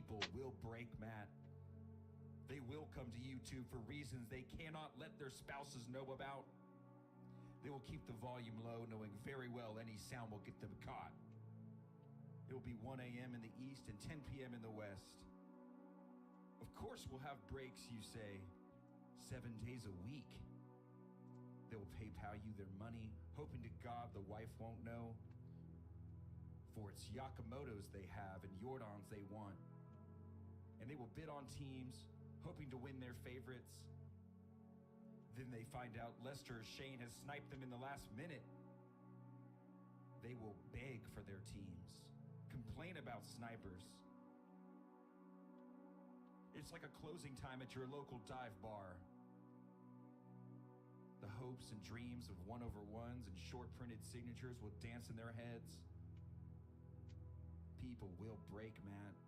People will break Matt. They will come to YouTube for reasons they cannot let their spouses know about. They will keep the volume low, knowing very well any sound will get them caught. It will be 1 a.m. in the east and 10 p.m. in the west. Of course we'll have breaks, you say, 7 days a week. They will PayPal you their money, hoping to God the wife won't know. For it's Yakamoto's they have and Jordan's they want. And they will bid on teams, hoping to win their favorites. Then they find out Lester or Shane has sniped them in the last minute. They will beg for their teams, complain about snipers. It's like a closing time at your local dive bar. The hopes and dreams of 1-over-1s and short printed signatures will dance in their heads. People will break, Matt.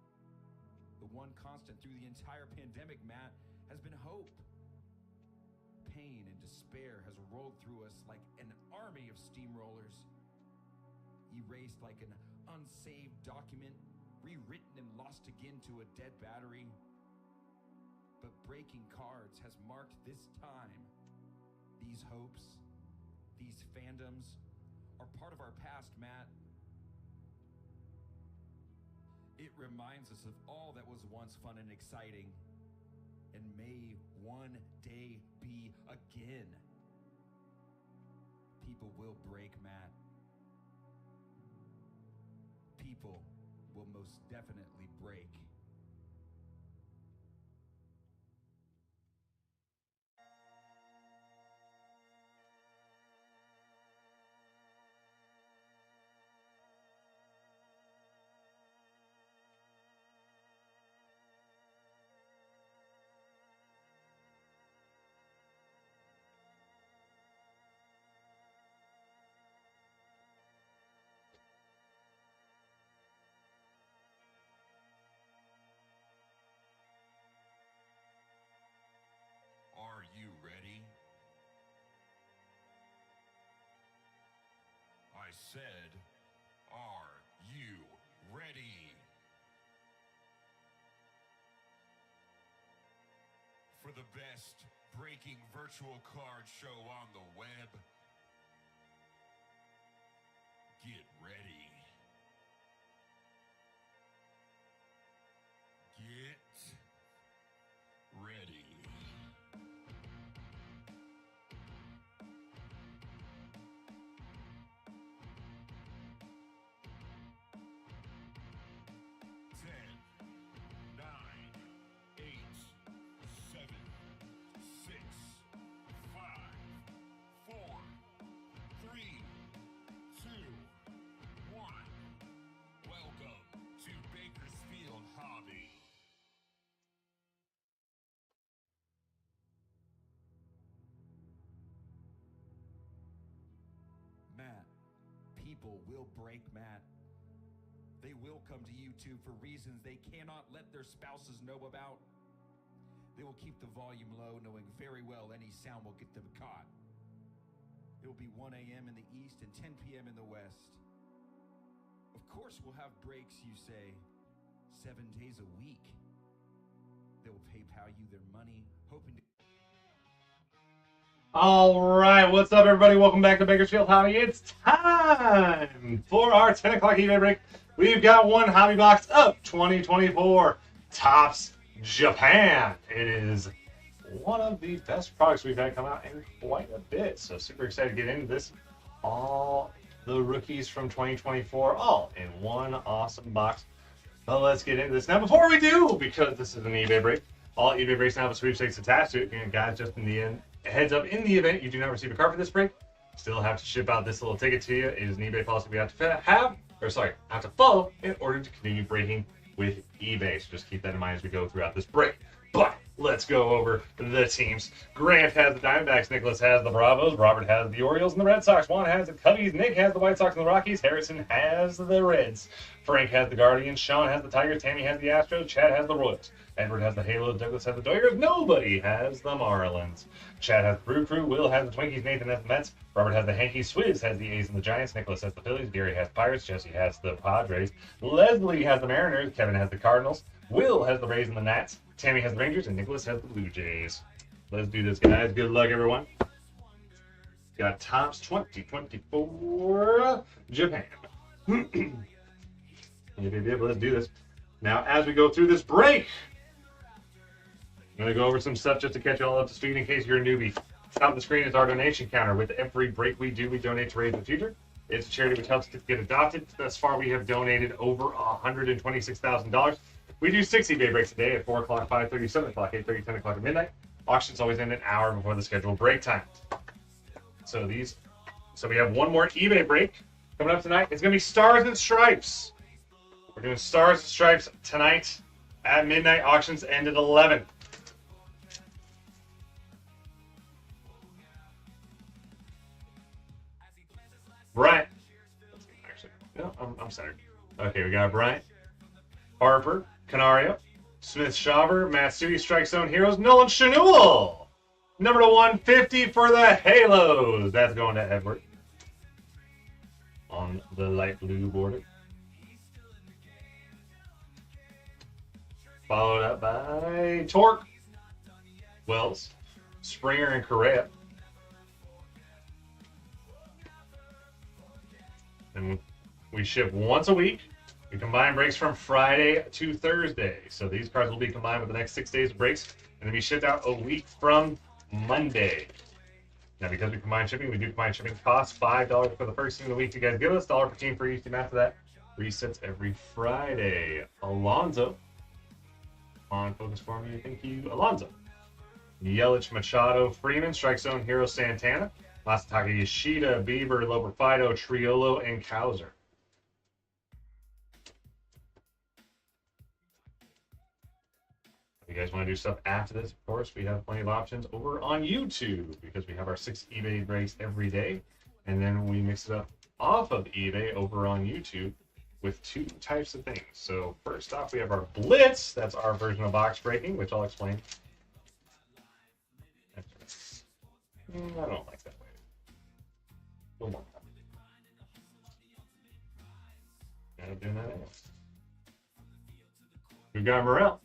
The one constant through the entire pandemic, Matt, has been hope. Pain and despair has rolled through us like an army of steamrollers. Erased like an unsaved document, rewritten and lost again to a dead battery. But breaking cards has marked this time. These hopes, these fandoms, are part of our past, Matt. It reminds us of all that was once fun and exciting, and may one day be again. People will break, Matt. People will most definitely break. Are you ready? I said, are you ready? For the best breaking virtual card show on the web, get ready. Get ready. Matt, people will break Matt. They will come to YouTube for reasons they cannot let their spouses know about. They will keep the volume low, knowing very well any sound will get them caught. It will be 1 a.m. in the east and 10 p.m. in the west. Of course we'll have breaks, you say, 7 days a week. They will PayPal you their money, hoping to... All right, what's up, everybody? Welcome back to Bakersfield Hobby. It's time for our 10 o'clock eBay break. We've got one hobby box of 2024 Topps Japan. It is one of the best products we've had come out in quite a bit, so super excited to get into this. All the rookies from 2024, all in one awesome box. But let's get into this. Now, before we do, because this is an eBay break, all eBay breaks now have a sweepstakes attached to it. And guys, just in the end, heads up, in the event you do not receive a card for this break, still have to ship out this little ticket to you. It is an eBay policy we have to have to follow in order to continue breaking with eBay. So just keep that in mind as we go throughout this break. But let's go over the teams. Grant has the Diamondbacks, Nicholas has the Bravos, Robert has the Orioles and the Red Sox, Juan has the Cubbies, Nick has the White Sox and the Rockies, Harrison has the Reds, Frank has the Guardians, Sean has the Tigers, Tammy has the Astros, Chad has the Royals, Edward has the Halos, Douglas has the Dodgers, nobody has the Marlins. Chad has the Brew Crew, Will has the Twinkies, Nathan has the Mets, Robert has the Yankees, Swizz has the A's and the Giants, Nicholas has the Phillies, Gary has Pirates, Jesse has the Padres, Leslie has the Mariners, Kevin has the Cardinals, Will has the Rays and the Nats. Tammy has the Rangers, and Nicholas has the Blue Jays. Let's do this, guys. Good luck, everyone. Got Topps 2024 Japan. Let's do this. Now, as we go through this break, I'm going to go over some stuff just to catch you all up to speed in case you're a newbie. Top of the screen is our donation counter. With every break we do, we donate to Raise the Future. It's a charity which helps kids get adopted. Thus far, we have donated over $126,000. We do 6 eBay breaks a day at 4 o'clock, 5:30, 7 o'clock, 8:30, 10 o'clock, and midnight. Auctions always end an hour before the scheduled break time. So we have one more eBay break coming up tonight. It's going to be Stars and Stripes. We're doing Stars and Stripes tonight at midnight. Auctions end at 11. Bryant. Actually, no, I'm sorry. Okay, we got Bryant, Harper, Canario, Smith Shawver, Matsui, Strike Zone Heroes, Nolan Schanuel. Number to 150 for the Halos. That's going to Edward on the light blue border. Followed up by Torque, Wells, Springer, and Correa. And we ship once a week. We combine breaks from Friday to Thursday. So these cards will be combined with the next 6 days of breaks and then be shipped out a week from Monday. Now, because we combine shipping, we do combine shipping costs $5 for the first team of the week. You guys give us $1 per team for each team after that. Resets every Friday. Alonzo. On focus for me. Thank you, Alonzo. Yelich, Machado, Freeman, Strike Zone Hero, Santana. Masataka Yoshida, Bieber, Loperfido, Triolo, and Kowser. If you guys want to do stuff after this, of course, we have plenty of options over on YouTube because we have our 6 eBay breaks every day. And then we mix it up off of eBay over on YouTube with 2 types of things. So first off, we have our Blitz. That's our version of box breaking, which I'll explain. I don't like that way. Doing that anyway. We've got Morel,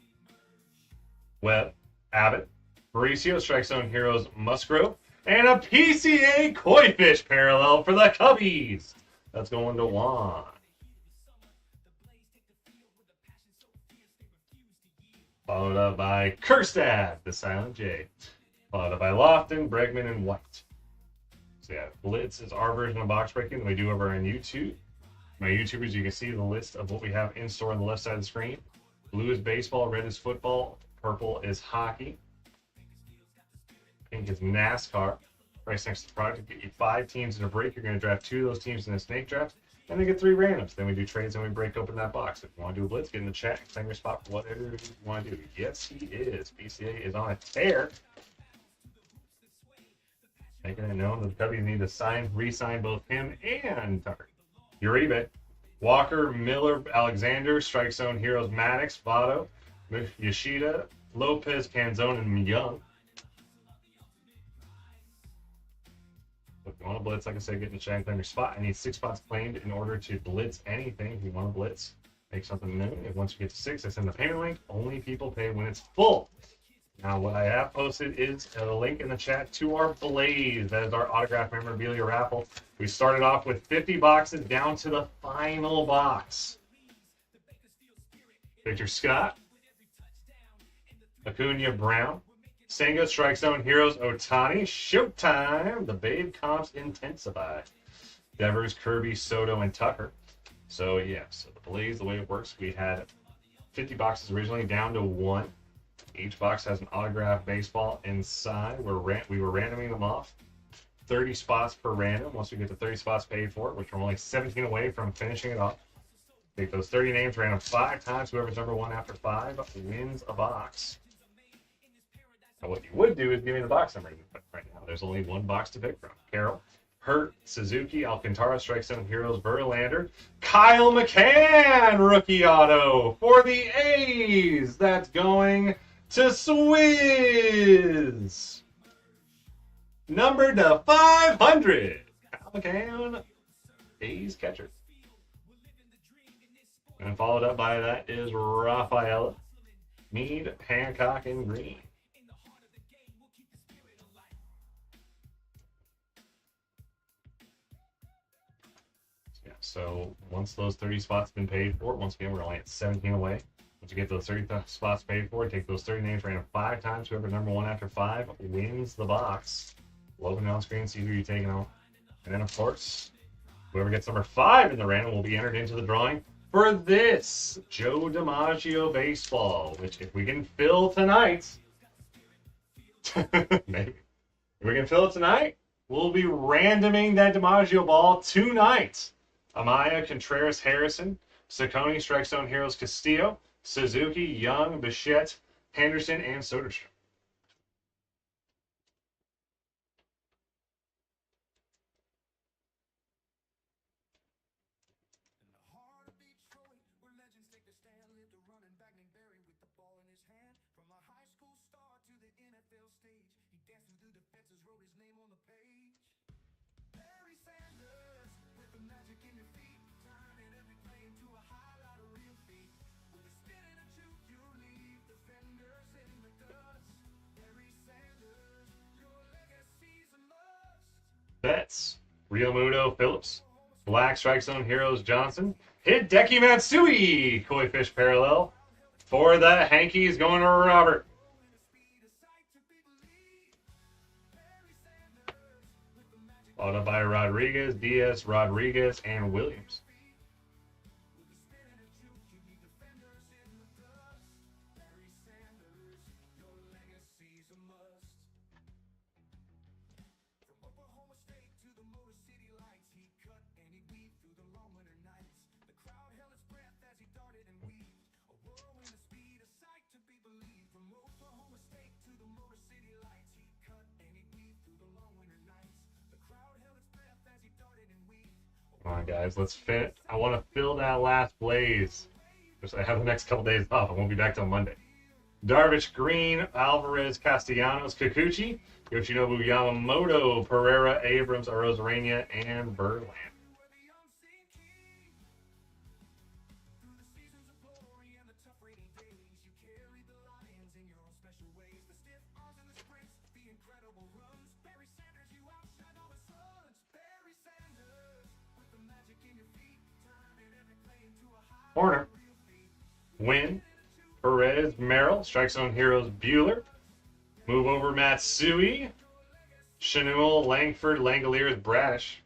Webb, Abbott, Mauricio, Strike Zone Heroes, Musgrove, and a PCA Koi Fish parallel for the Cubbies. That's going to Juan. Followed up by Kerstad, the Silent J. Followed up by Lofton, Bregman, and White. So yeah, Blitz is our version of box breaking that we do over on YouTube. My YouTubers, you can see the list of what we have in store on the left side of the screen. Blue is baseball, red is football, purple is hockey, pink is NASCAR. Right next to the product, get you 5 teams in a break. You're going to draft 2 of those teams in a snake draft, and they get 3 randoms. Then we do trades and we break open that box. If you want to do a blitz, get in the chat, claim your spot for whatever you want to do. Yes, he is. PCA is on a tear. Making it known that the Cubbies need to re-sign both him and Tucker. Uribe, Walker, Miller, Alexander, Strike Zone Heroes, Maddox, Votto, Yoshida, Lopez, Canzone, and Young. If you want to blitz, like I said, get in the chat and claim your spot. I need 6 spots claimed in order to blitz anything. If you want to blitz, make something new. And once you get to 6, I send the payment link. Only people pay when it's full. Now, what I have posted is a link in the chat to our Blaze. That is our autograph memorabilia raffle. We started off with 50 boxes down to the final box. Victor Scott, Acuna Brown, Senga, Strike Zone Heroes, Otani, Showtime, the Babe comps intensify. Devers, Kirby, Soto, and Tucker. So, yeah, so the Blaze, the way it works, we had 50 boxes originally down to 1. Each box has an autographed baseball inside. We were randoming them off. 30 spots per random. Once we get to 30 spots paid for, which we're only 17 away from finishing it off. Take those 30 names, random 5 times. Whoever's number 1 after 5 wins a box. Now, what you would do is give me the box number. But right now, there's only 1 box to pick from. Carroll, Hurt, Suzuki, Alcantara, Strike Zone Heroes, Verlander, Kyle McCann, rookie auto for the A's. That's going to Swizz. Number to 500. Kyle McCann, A's catcher. And followed up by that is Rafaela, Mead, Hancock, and Green. Yeah, so once those 30 spots have been paid for, once again, we're only at 17 away. Once you get those 30 spots paid for, take those 30 names, random 5 times. Whoever number 1 after 5 wins the box. Logan on screen, see who you're taking out. And then, of course, whoever gets number 5 in the random will be entered into the drawing for this Joe DiMaggio baseball, which if we can fill tonight, maybe. If we can fill it tonight, we'll be randoming that DiMaggio ball tonight. Amaya, Contreras, Harrison, Saccone, Strike Zone Heroes, Castillo, Suzuki, Young, Bichette, Henderson, and Soderstrom. Betts, Real Muto, Phillips, Black, Strike Zone Heroes, Johnson, Hideki Matsui, Koi Fish Parallel. For the Hankies, going to Robert. Followed up by Rodriguez, Diaz, Rodriguez, and Williams. Come on, guys, let's fit. I want to fill that last blaze. I have the next couple days off. I won't be back till Monday. Darvish, Green, Alvarez, Castellanos, Kikuchi, Yoshinobu, Yamamoto, Pereira, Abrams, Arozarena, and Verlander. Horner, Wynn, Perez, Merrill, Strike Zone Heroes, Bueller. Move over Matsui, Chenul, Langford, Langoliers, Bradish.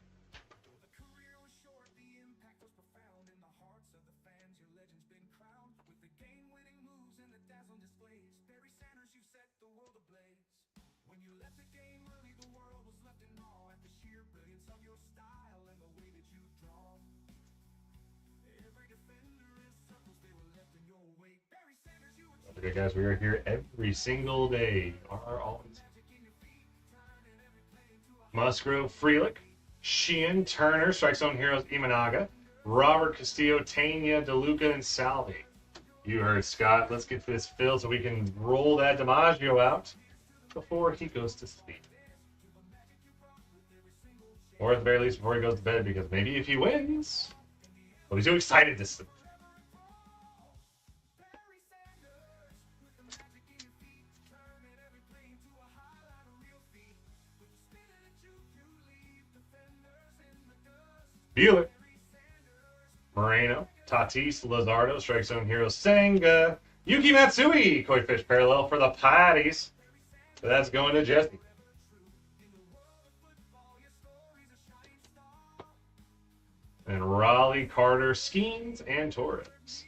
Okay, guys, we are here every single day. Are always. Musgrove, Frelick, Sheehan, Turner, Strike Zone Heroes, Imanaga, Robert, Castillo, Tania, DeLuca, and Salvi. You heard Scott. Let's get this filled so we can roll that DiMaggio out before he goes to sleep. Or at the very least before he goes to bed, because maybe if he wins, he'll be too excited to sleep. Bueller, Moreno, Tatis, Luzardo, Strike Zone Heroes, Senga, Yuki Matsui, Koi Fish Parallel for the Patties. So that's going to Jesse. And Raleigh, Carter, Skeens, and Torres.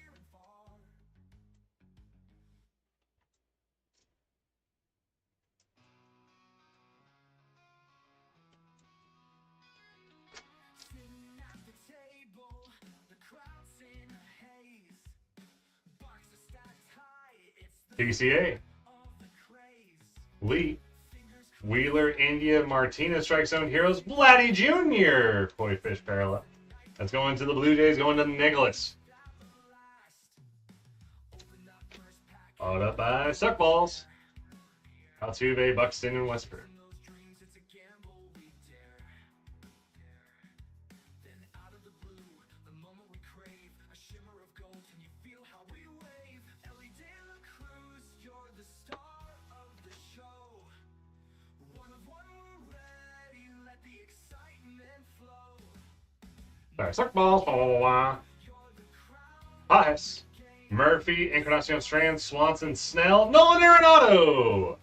PCA, Lee, Wheeler, India, Martinez, Strike Zone Heroes, Vladdy Jr., Koi Fish Parallel. That's going to the Blue Jays, going to Nicholas. Followed up by Suckballs, Altuve, Buxton, and Westford. Sorry, suck balls. Blah, blah, blah, blah. Pajes, Murphy, Encarnacion Strand, Swanson, Snell, Nolan Arenado.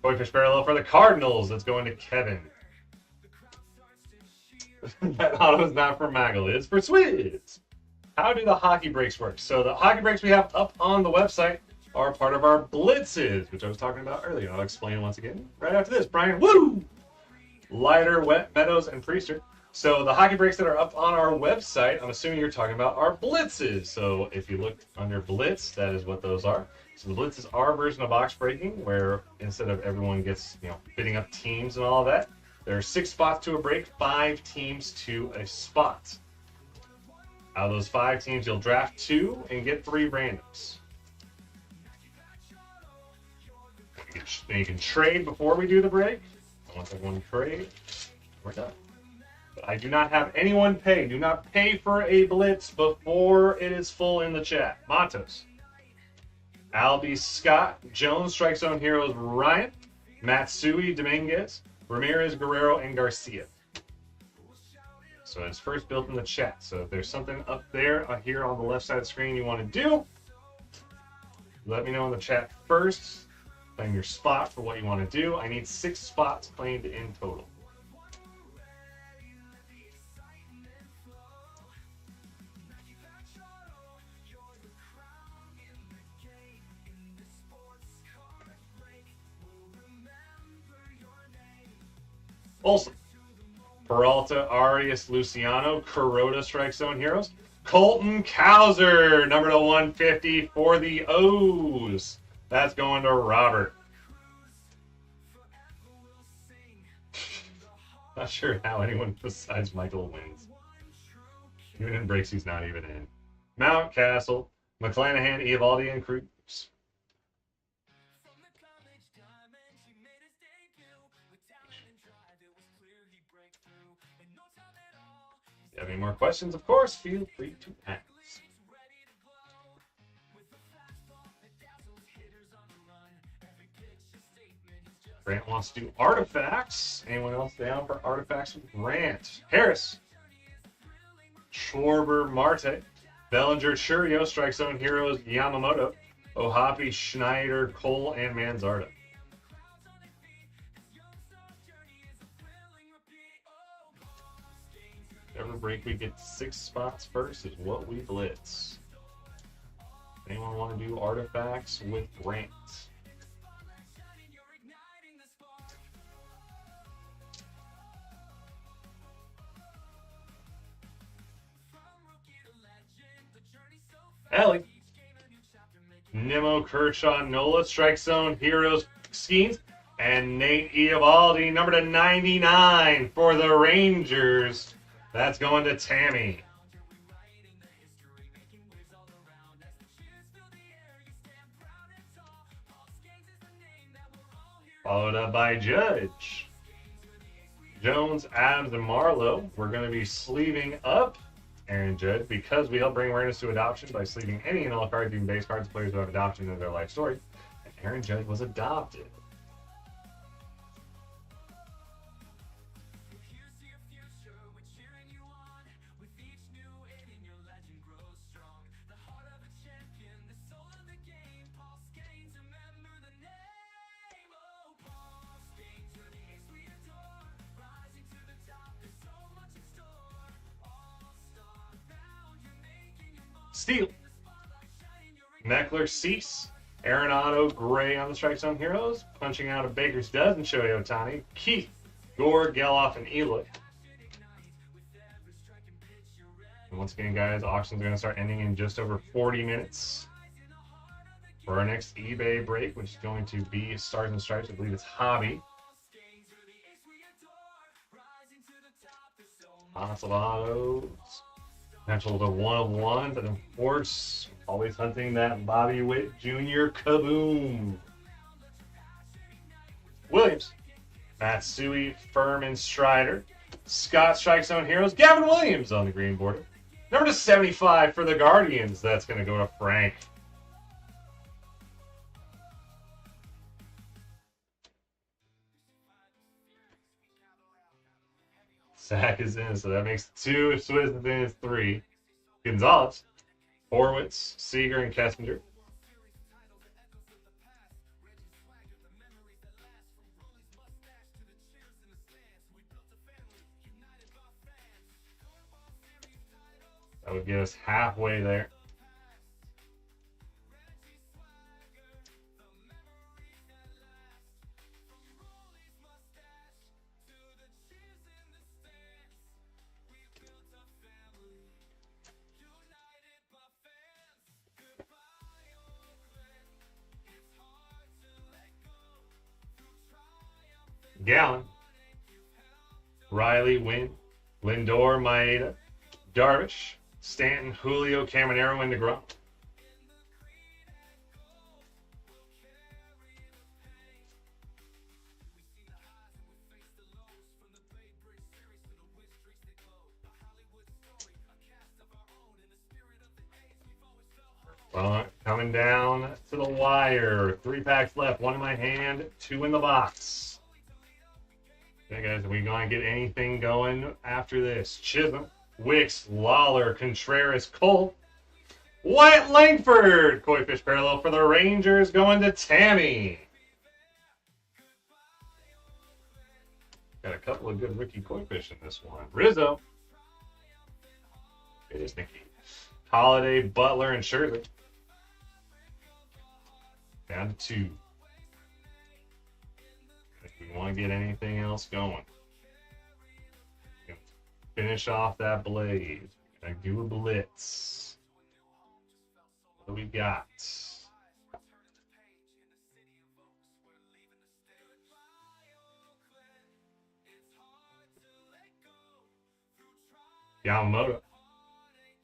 Koi Fish parallel for the Cardinals. That's going to Kevin. That auto is not for Maggle. It's for Swizz. How do the hockey breaks work? So the hockey breaks we have up on the website are part of our blitzes, which I was talking about earlier. I'll explain once again right after this. Brian, woo! Lighter, Wet, Meadows, and Priester. So the hockey breaks that are up on our website, I'm assuming you're talking about our blitzes. So if you look under blitz, that is what those are. So the blitz is our version of box breaking, where instead of everyone gets, fitting up teams and all of that, there are 6 spots to a break, 5 teams to a spot. Out of those 5 teams, you'll draft 2 and get 3 randoms. Then you can trade before we do the break. Once everyone trade, we're done. But I do not have anyone pay. Do not pay for a blitz before it is full in the chat. Matos. Albie, Scott, Jones, Strike Zone Heroes, Ryan, Matsui, Dominguez, Ramirez, Guerrero, and Garcia. So it's first built in the chat. So if there's something up there here on the left side of the screen you want to do, let me know in the chat first. Claim your spot for what you want to do. I need 6 spots claimed in total. Olsen, Peralta, Arias, Luciano, Kuroda, Strike Zone Heroes, Colton Cowser, number to 150 for the O's. That's going to Robert. Not sure how anyone besides Michael wins. Even in breaks, he's not even in. Mountcastle, McClanahan, Eovaldi, and Cruz. If you have any more questions, of course, feel free to ask. Grant wants to do artifacts. Anyone else down for artifacts with Grant? Harris, Schwarber, Marte, Bellinger, Churio, Strike Zone Heroes, Yamamoto, Ohapi, Schneider, Cole, and Manzardo. Every break we get 6 spots first is what we blitz. Anyone want to do artifacts with Grant? Ellie, Nimmo, Kershaw, Nola, Strike Zone, Heroes, Skeens, and Nate Eovaldi, number to 99 for the Rangers. That's going to Tammy. Followed up by Judge. Jones, Adams, and Marlowe. We're going to be sleeving up Aaron Judge because we help bring awareness to adoption by sleeving any and all cards, even base cards, players who have adoption in their life story. And Aaron Judge was adopted. Steele, Meckler, Cease, Arenado, Gray on the Strike Zone Heroes, punching out of Baker's Dozen, Shohei Ohtani, Keith, Gore, Geloff, and Eloy. And once again, guys, auctions are going to start ending in just over 40 minutes. For our next eBay break, which is going to be Stars and Stripes, I believe it's Hobby. Lots of autos. Potential to 1 of 1, but of course, always hunting that Bobby Witt Jr. kaboom. Williams, Matsui, Furman, Strider, Scott, Strike Zone Heroes, Gavin Williams on the green border. Number to 75 for the Guardians. That's going to go to Frank. Sack is in, so that makes 2. If Swiss is in, it's 3. Gonzalez, Horwitz, Seager, and Kessinger. That would get us halfway there. Gallen, Riley, Wynn, Lindor, Maeda, Darvish, Stanton, Julio, Caminero, and DeGrom. Well, coming down to the wire. 3 packs left. 1 in my hand, 2 in the box. Okay, guys, are we going to get anything going after this? Chisholm, Wicks, Lawler, Contreras, Cole, Wyatt Langford. Koi fish parallel for the Rangers going to Tammy. Got a couple of good rookie koi fish in this one. Rizzo. It is Nicky. Holiday, Butler, and Shirley. Down to 2. If we want to get anything else going, finish off that blade. Gonna do a blitz. What do we got? Yamamoto,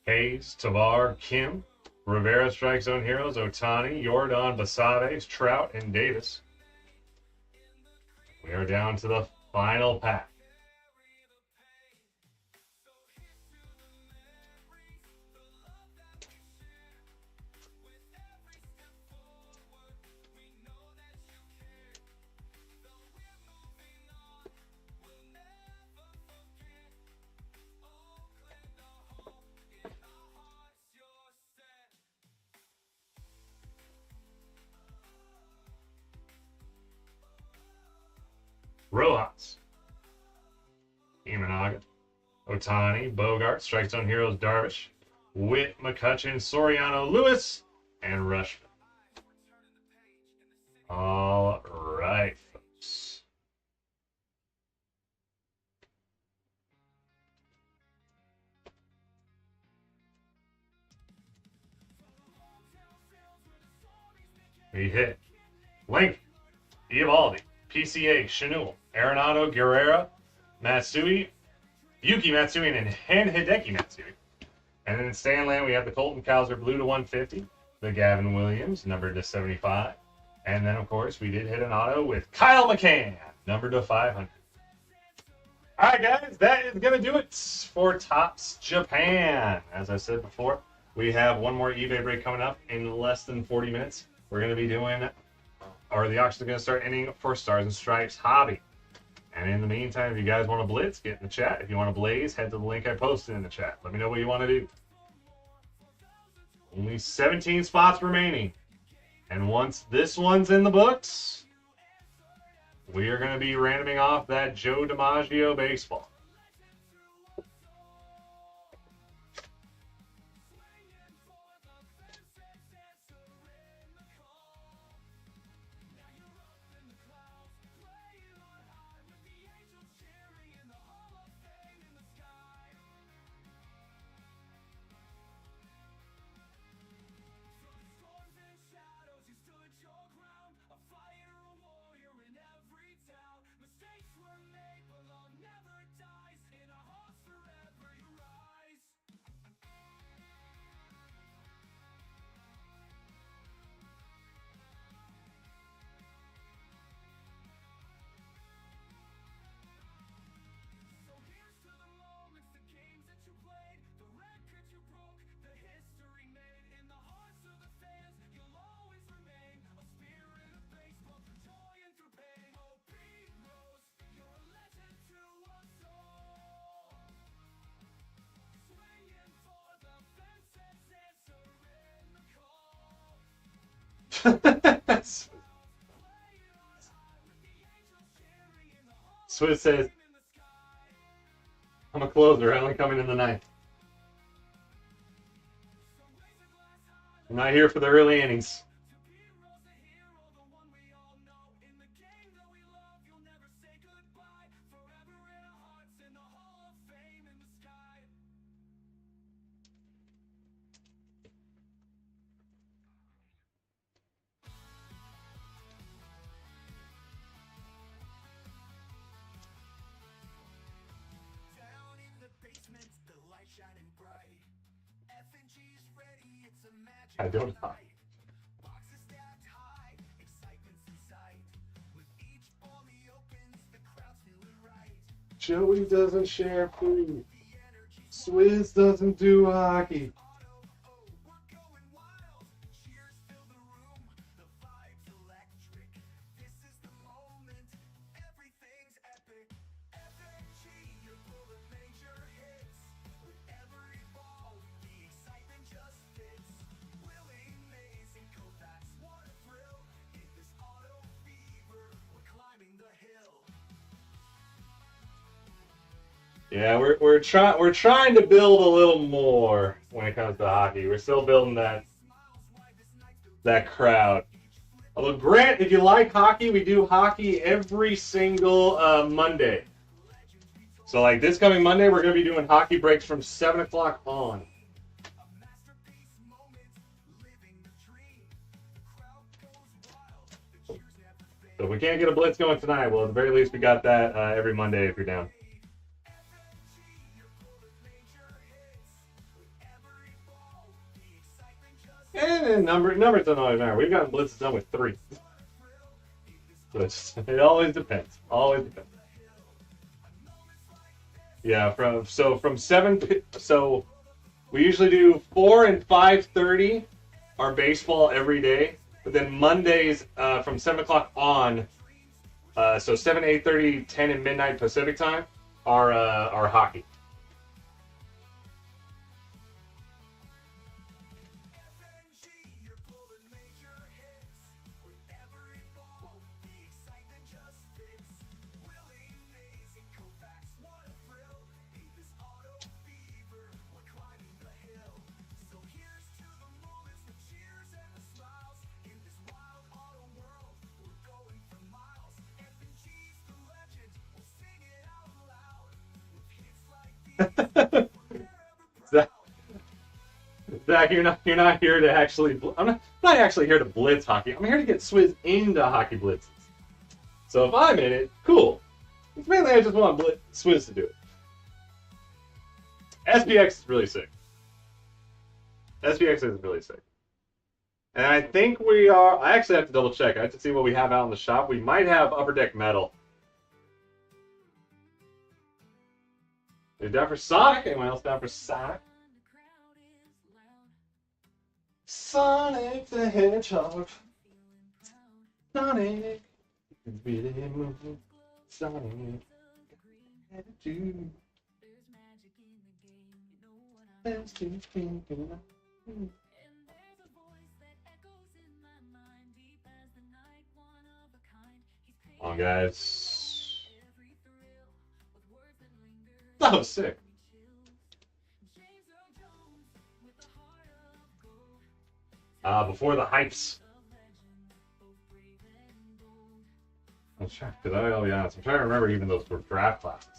Hayes, Tavar, Kim, Rivera, Strike Zone Heroes, Otani, Jordan, Basaves, Trout, and Davis. We are down to the final pack. Rojas, Imanaga, Otani, Bogart, Strike Zone Heroes, Darvish, Witt, McCutcheon, Soriano, Lewis, and Rushman. All right, folks. We hit Link, Eovaldi, PCA, Chanel, Arenado, Guerrero, Matsui, Yuki Matsui, and Hideki Matsui. And then in Stanland, we have the Colton Cowser blue to 150, the Gavin Williams numbered to 75. And then, of course, we did hit an auto with Kyle McCann, numbered to 500. All right, guys, that is going to do it for Topps Japan. As I said before, we have one more eBay break coming up in less than 40 minutes. We're going to be doing, or the auction is going to start ending for Stars and Stripes Hobby. And in the meantime, if you guys want to blitz, get in the chat. If you want to blaze, head to the link I posted in the chat. Let me know what you want to do. Only 17 spots remaining. And once this one's in the books, we are going to be randoming off that Joe DiMaggio baseball. Swizz says, I'm a closer, I only come in the ninth. I'm not here for the early innings. I don't know. Joey doesn't share food. Swizz doesn't do hockey. Yeah, we're trying to build a little more when it comes to hockey. We're still building that crowd. Although Grant, if you like hockey, we do hockey every single Monday. So like this coming Monday, we're gonna be doing hockey breaks from 7 o'clock on. So if we can't get a blitz going tonight, well at the very least we got that every Monday if you're down. And numbers don't always matter. We've gotten blitzes done with 3. So it always depends. Always depends. Yeah, from 7. So we usually do 4 and 5:30 our baseball every day, but then Mondays from 7 o'clock on. So 7, 8:30, 10, and midnight Pacific time are hockey. Zach, you're not here to actually. I'm not actually here to blitz hockey. I'm here to get Swizz into hockey blitzes. So if I'm in it, cool. It's mainly I just want Swizz to do it. SPX is really sick. SPX is really sick. And I think we are. I actually have to double check. I have to see what we have out in the shop. We might have Upper Deck Metal. Are you down for Sonic? Anyone else down for Sonic? Sonic the Hedgehog. Sonic. Really moving. Sonic. Come on, guys. That was sick. Before the hypes. I'm trying, because I'll be honest, I'm trying to remember even those were draft classes.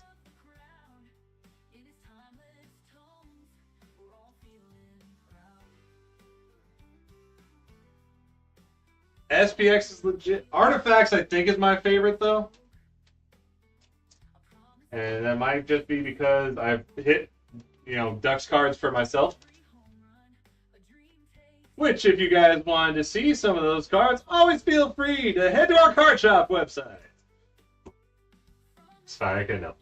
SPX is legit. Artifacts, I think, is my favorite, though. And that might just be because I've hit, Ducks cards for myself. Which, if you guys wanted to see some of those cards, always feel free to head to our card shop website. It's fine, I can know.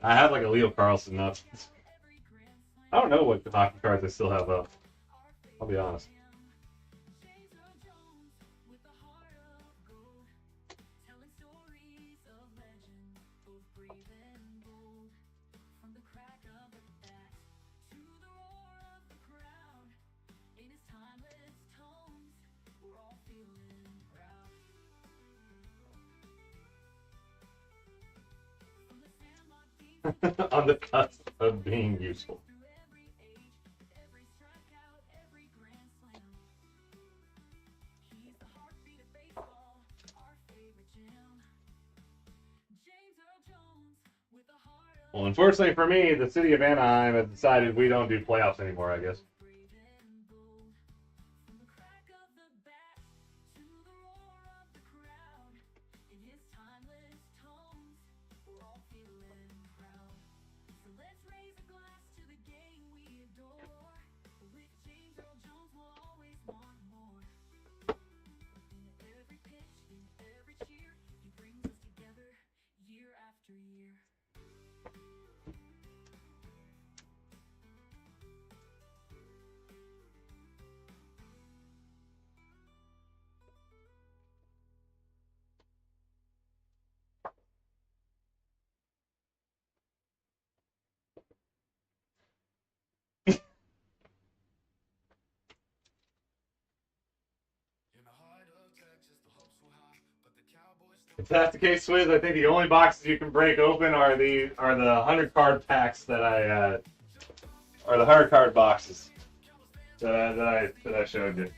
I have like a Leo Carlson up. I don't know what hockey cards I still have up. I'll be honest. on the cusp of being useful. Well, unfortunately for me, the city of Anaheim has decided we don't do playoffs anymore, I guess. If that's the case, Swizz, I think the only boxes you can break open are the 100 card packs that are the 100 card boxes that I showed you.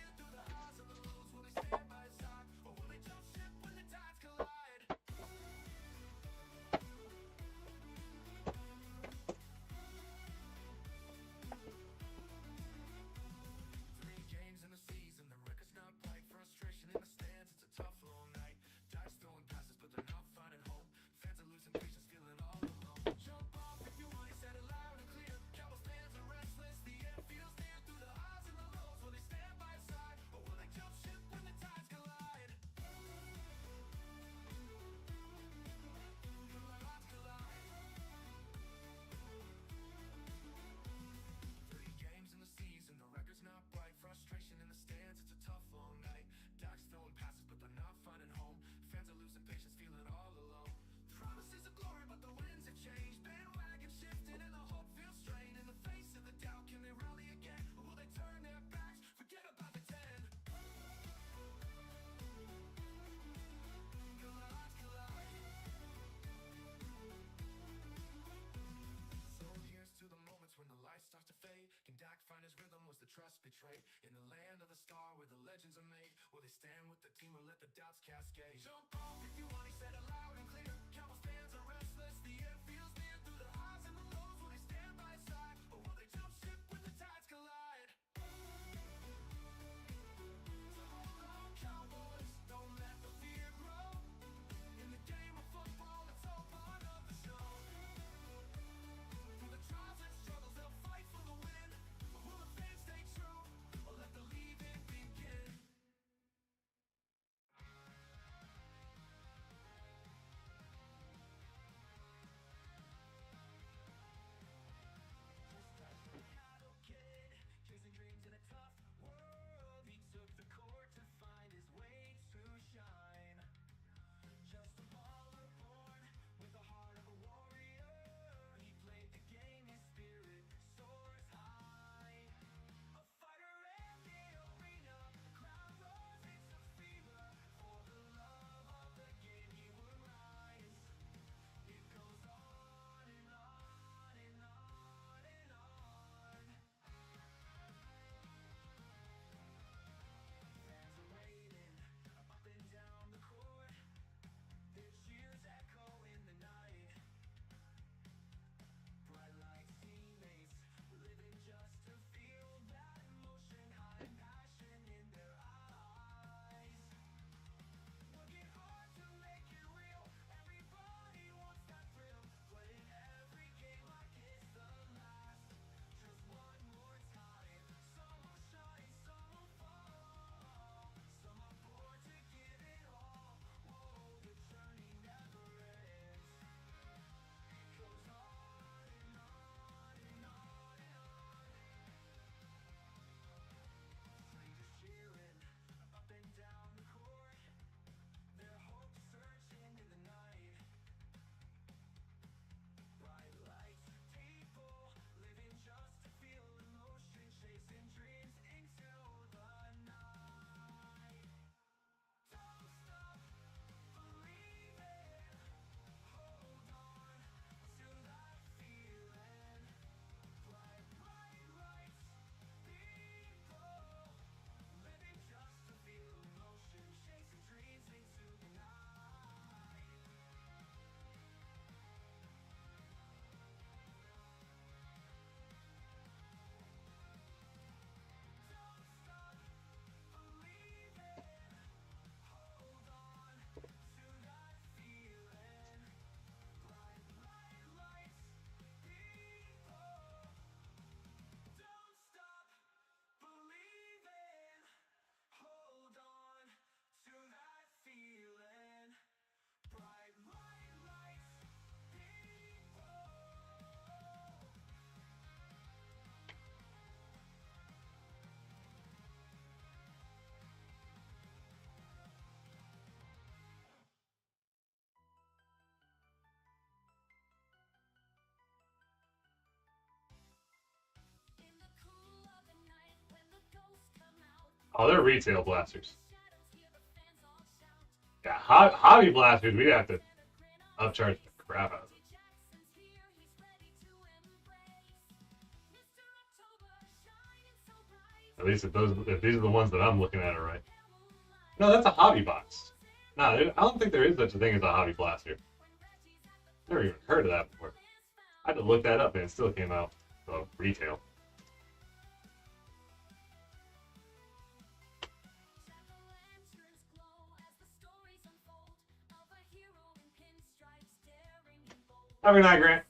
Oh, they're retail blasters. Yeah, hobby blasters, we'd have to upcharge the crap out of them. At least if these are the ones that I'm looking at are right. No, that's a hobby box. No, I don't think there is such a thing as a hobby blaster. Never even heard of that before. I had to look that up and it still came out retail. Have a good night, Grant.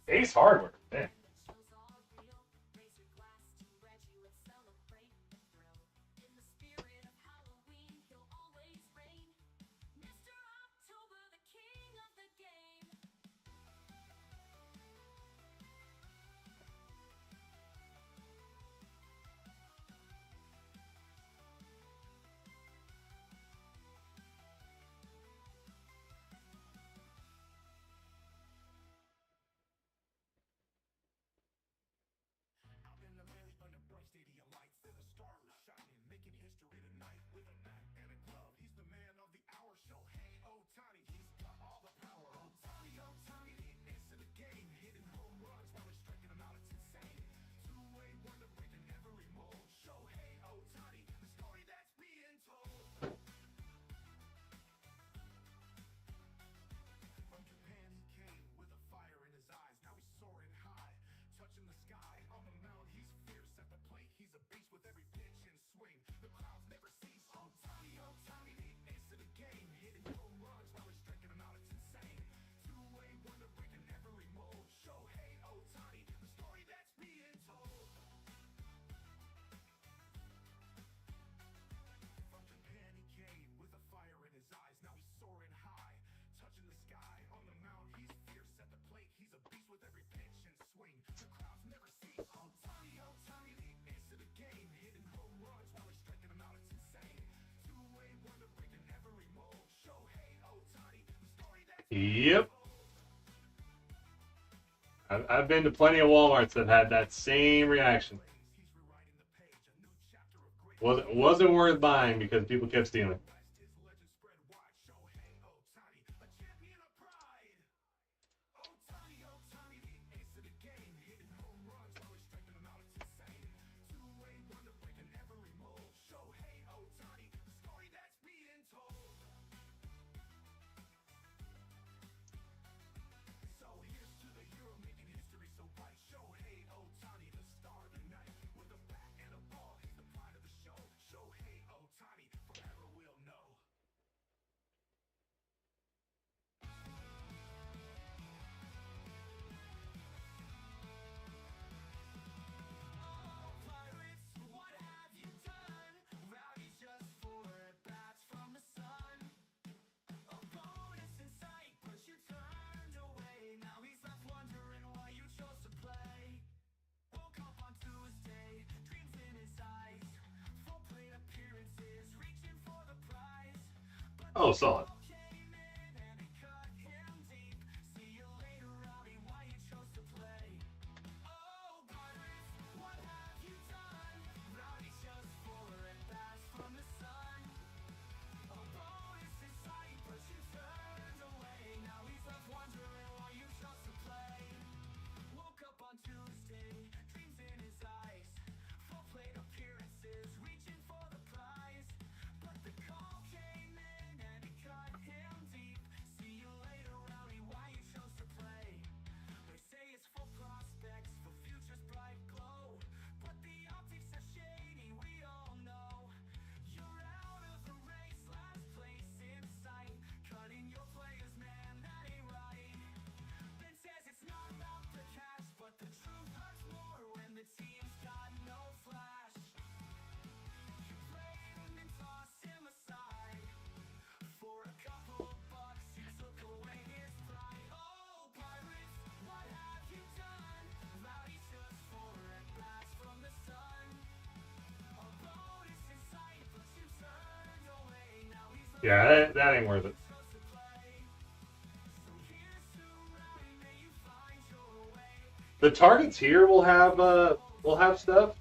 Ace Hardware, man. Yep. I've been to plenty of Walmarts that had that same reaction. Wasn't worth buying because people kept stealing. Oh, solid. Yeah, that ain't worth it. The Targets here will have stuff,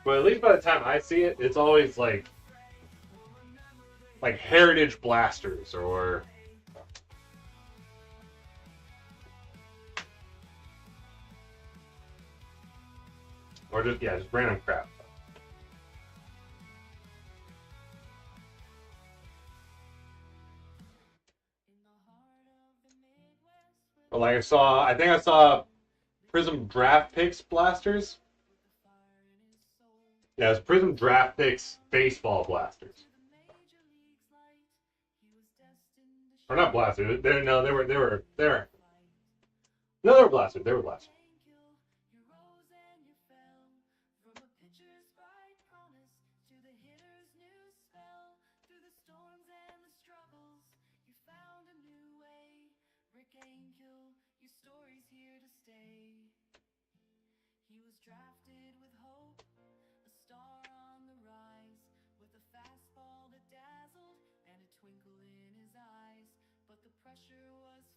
but at least by the time I see it, it's always like Heritage Blasters or just random crap. But like I think I saw Prism Draft Picks Blasters. Yeah, it's Prism Draft Picks Baseball Blasters. Or not blasters. They were no, they were blasters. They were blasters.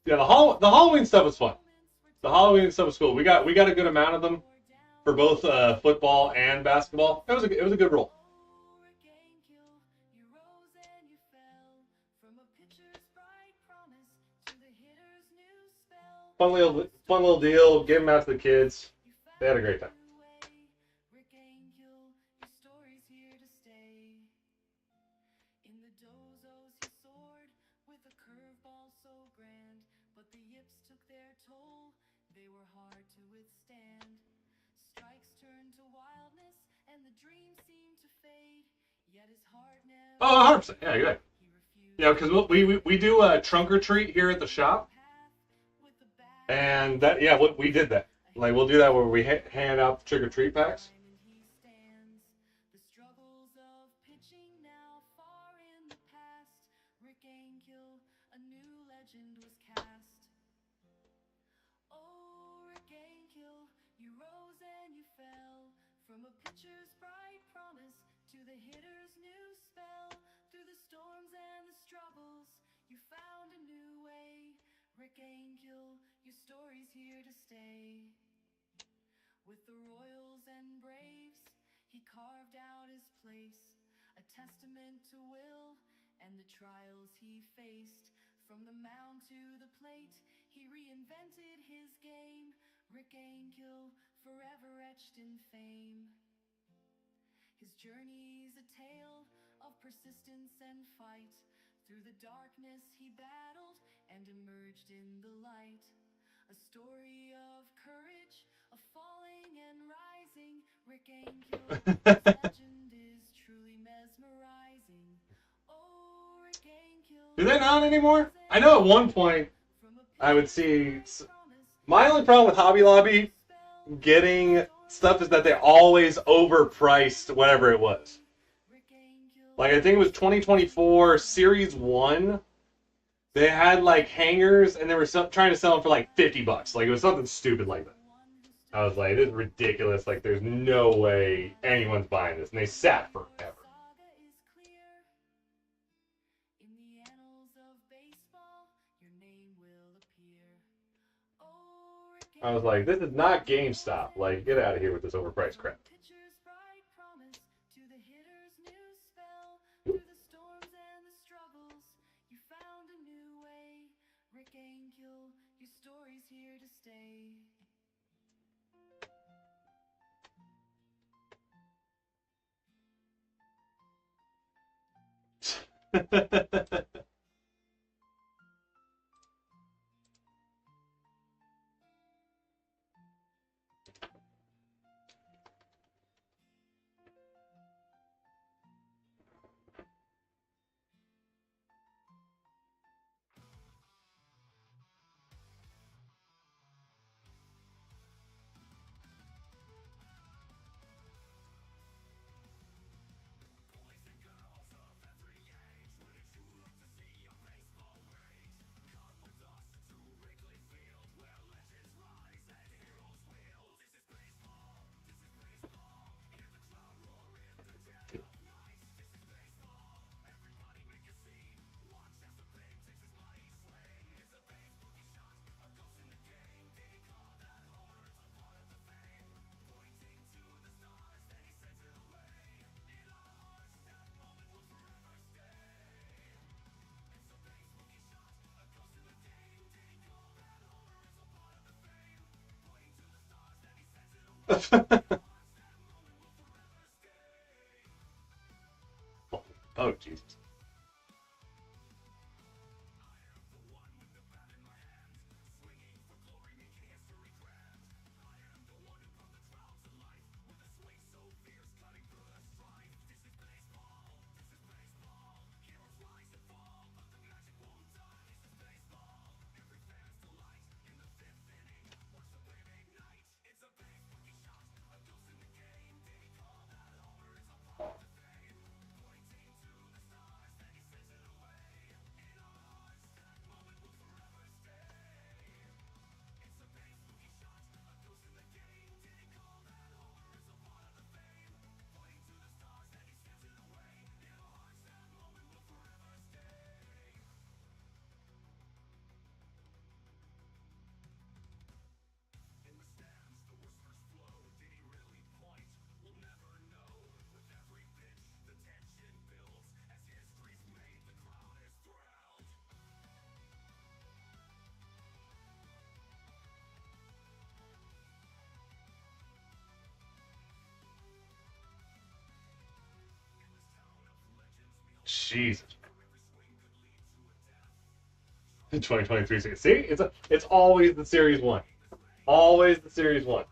Yeah, the Halloween stuff was fun. The Halloween stuff was cool. We got a good amount of them for both football and basketball. It was a good roll. Fun little deal. Gave them out to the kids. They had a great time. Oh, 100%. Yeah, you're right. Yeah, because we do a trunk or treat here at the shop, and we did that. Like we'll do that where we hand out trick or treat packs. Do they not anymore? I know at one point I would see. My only problem with Hobby Lobby getting stuff is that they always overpriced whatever it was. Like I think it was 2024 Series 1. They had like hangers and they were trying to sell them for like $50. Like it was something stupid like that. I was like, this is ridiculous. Like there's no way anyone's buying this. And they sat forever. I was like, this is not GameStop. Like, get out of here with this overpriced crap. Oh, Jesus. Jesus. 2023 series. See, it's always the series one. Always the series one.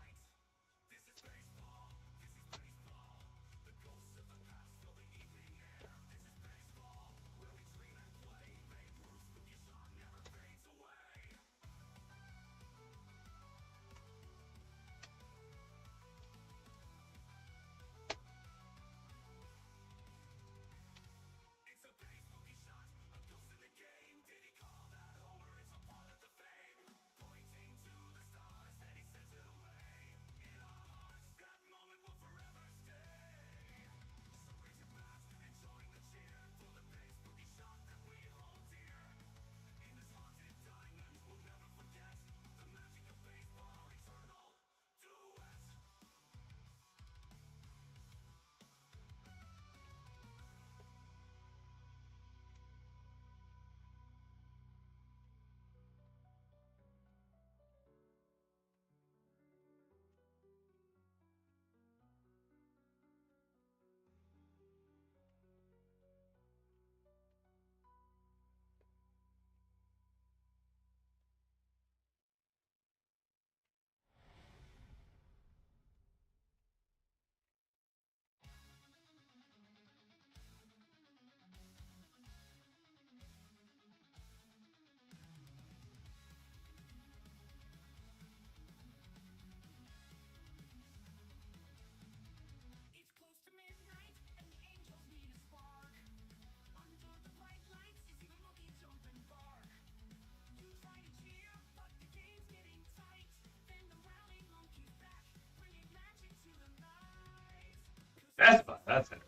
That's it.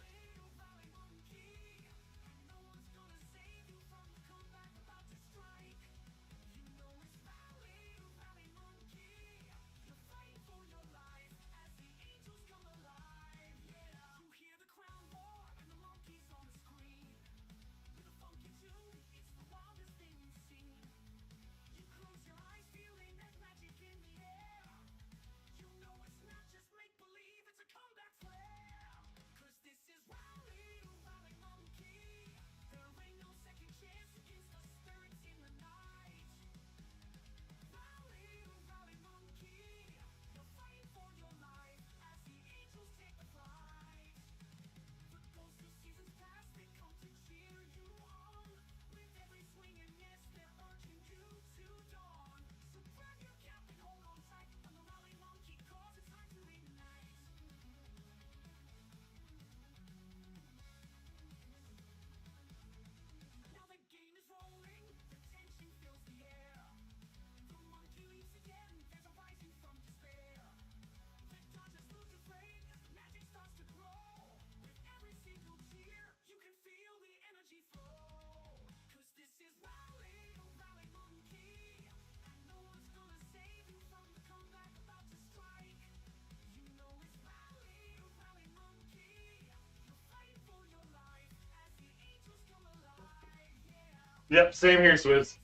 Yep, same here, Swizz.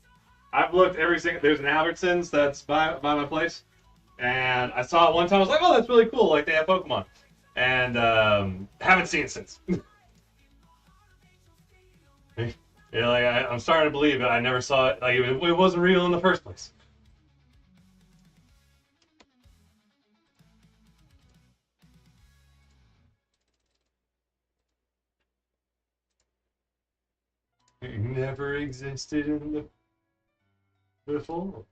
I've looked every single. There's an Albertsons that's by my place. And I saw it one time. I was like, oh, that's really cool. Like, they have Pokemon. And haven't seen it since. Yeah, like I'm starting to believe it. I never saw it. Like, it wasn't real in the first place. It never existed in the before.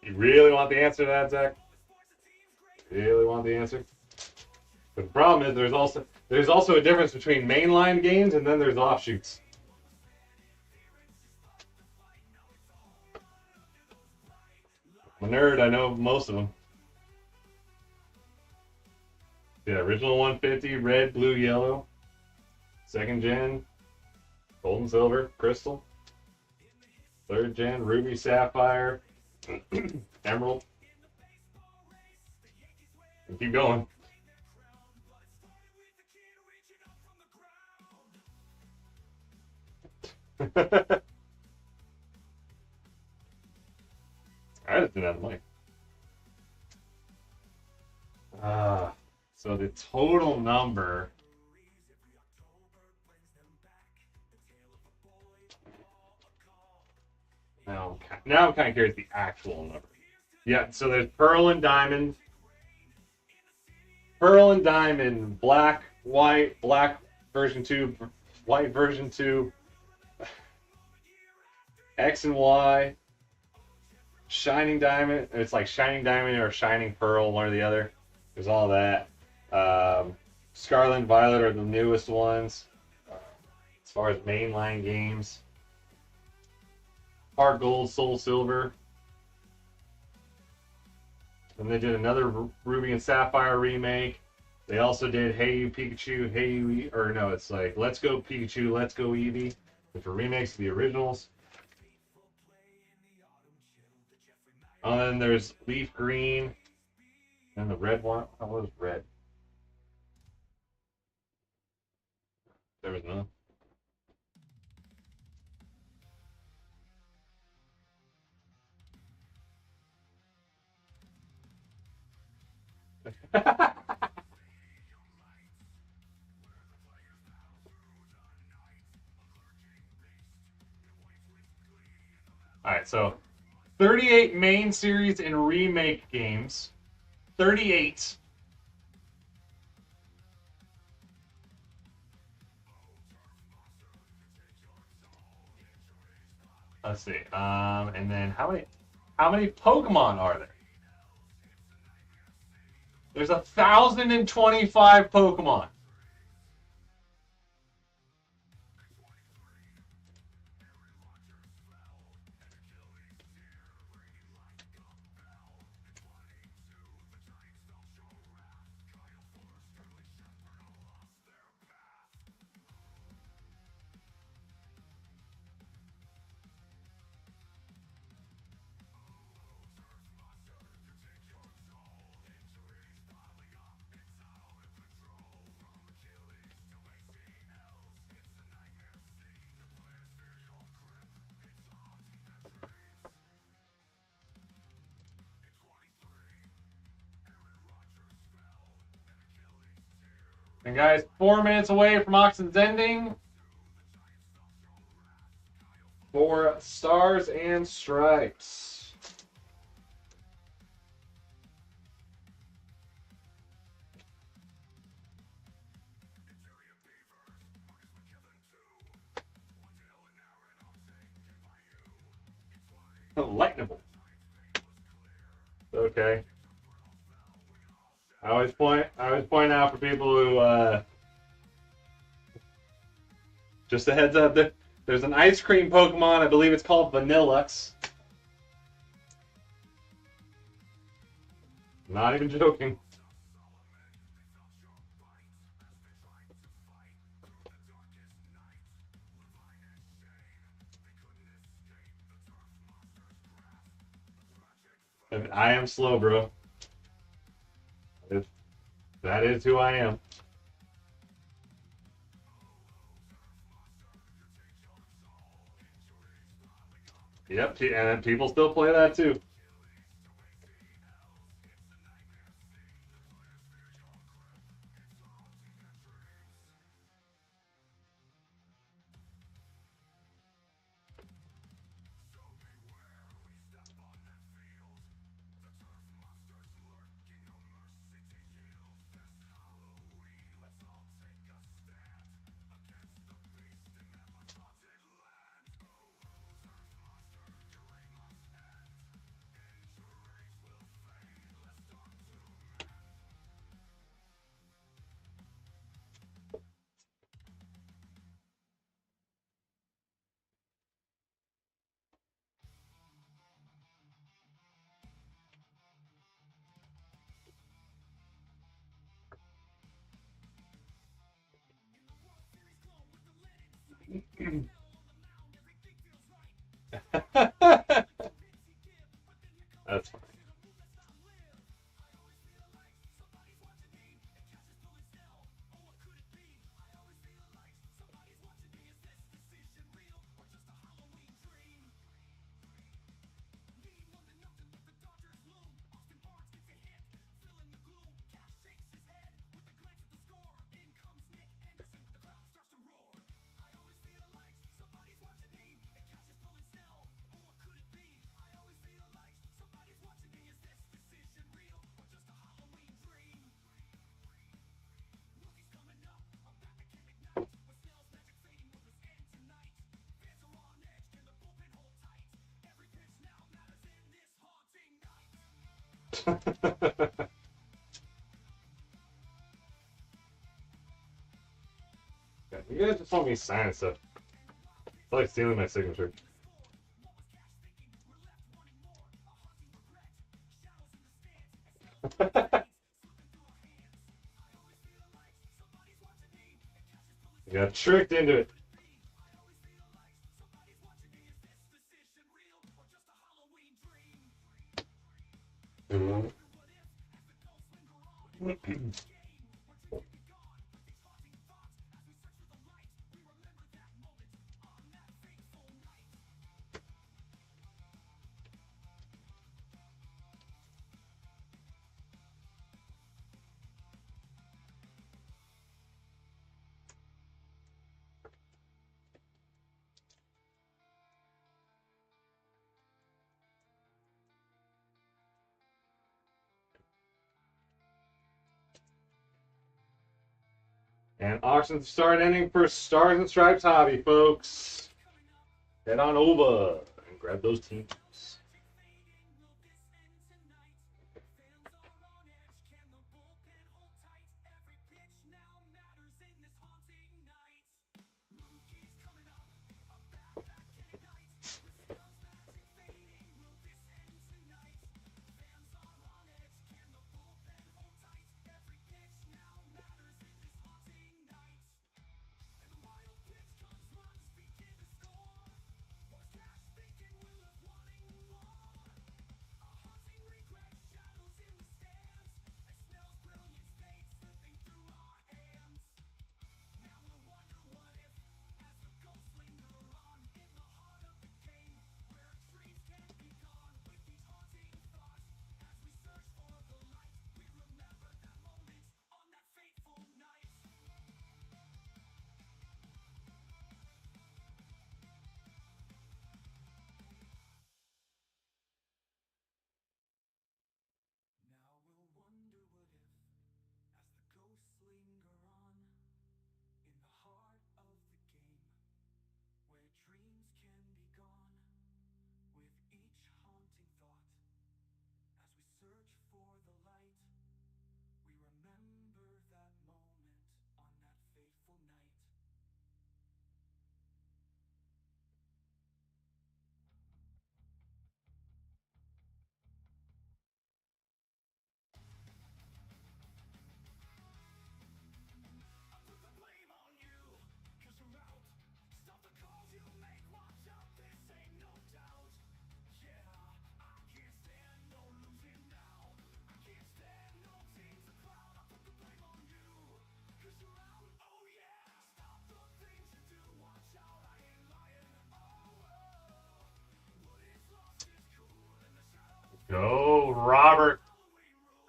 You really want the answer to that, Zach? Really want the answer? But the problem is there's also a difference between mainline games and then there's offshoots. I'm a nerd, I know most of them. Yeah, original 150, red, blue, yellow. Second gen, gold and silver, crystal. Third gen, ruby, sapphire, emerald. And keep going. I just didn't have the money. So the total number. Now I'm kind of curious the actual number. Yeah, so there's pearl and diamond. Pearl and diamond, black, white, black version 2, white version 2, X and Y, shining diamond. It's like shining diamond or shining pearl, one or the other. There's all that. Scarlet and Violet are the newest ones as far as mainline games. Heart Gold, Soul Silver. Then they did another Ruby and Sapphire remake. They also did Hey You Pikachu, Hey You, or no, it's like Let's Go Pikachu, Let's Go Eevee, which were remakes of the originals. And then there's Leaf Green, and the red one. Oh, what was red? There was none. Alright, so 38 main series and remake games. 38. Let's see. And then how many Pokemon are there? There's 1,025 Pokemon. And guys, 4 minutes away from auction's ending. for Stars and Stripes. Lightnable. Okay. I always point out for people who just a heads up, there's an ice cream Pokemon, I believe it's called Vanillux. Not even joking. I am slow, bro. That is who I am. Yep, and people still play that too. That's fine. You guys just want me signing stuff. I feel like stealing my signature. You got tricked into it. And auctions start ending for Stars and Stripes Hobby, folks. Head on over and grab those teams. Robert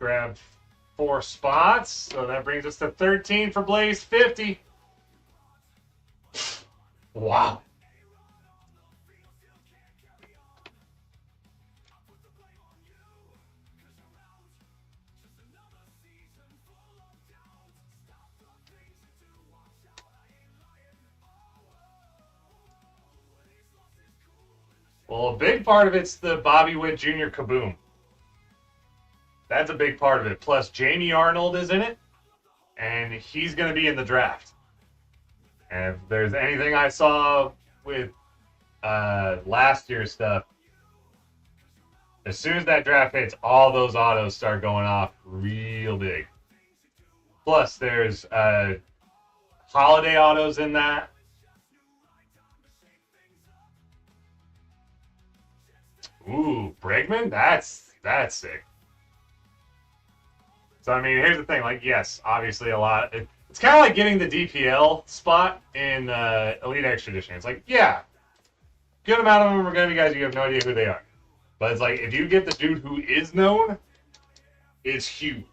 grabbed 4 spots. So that brings us to 13 for Blaze 50. Wow. Well, a big part of it's the Bobby Witt Jr. Kaboom. That's a big part of it. Plus, Jamie Arnold is in it, and he's going to be in the draft. And if there's anything I saw with last year's stuff, as soon as that draft hits, all those autos start going off real big. Plus, there's holiday autos in that. Ooh, Bregman? That's sick. So, I mean, here's the thing. Like, yes, obviously a lot. It's kind of like getting the DPL spot in Elite Expedition. It's like, yeah, good amount of them are going to be guys you have no idea who they are. But it's like, if you get the dude who is known, it's huge.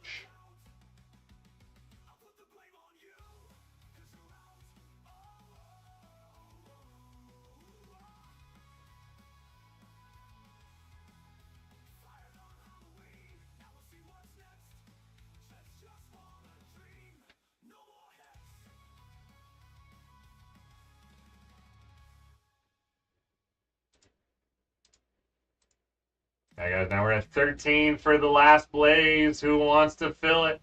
All right, guys, now we're at 13 for the last Blaze. Who wants to fill it?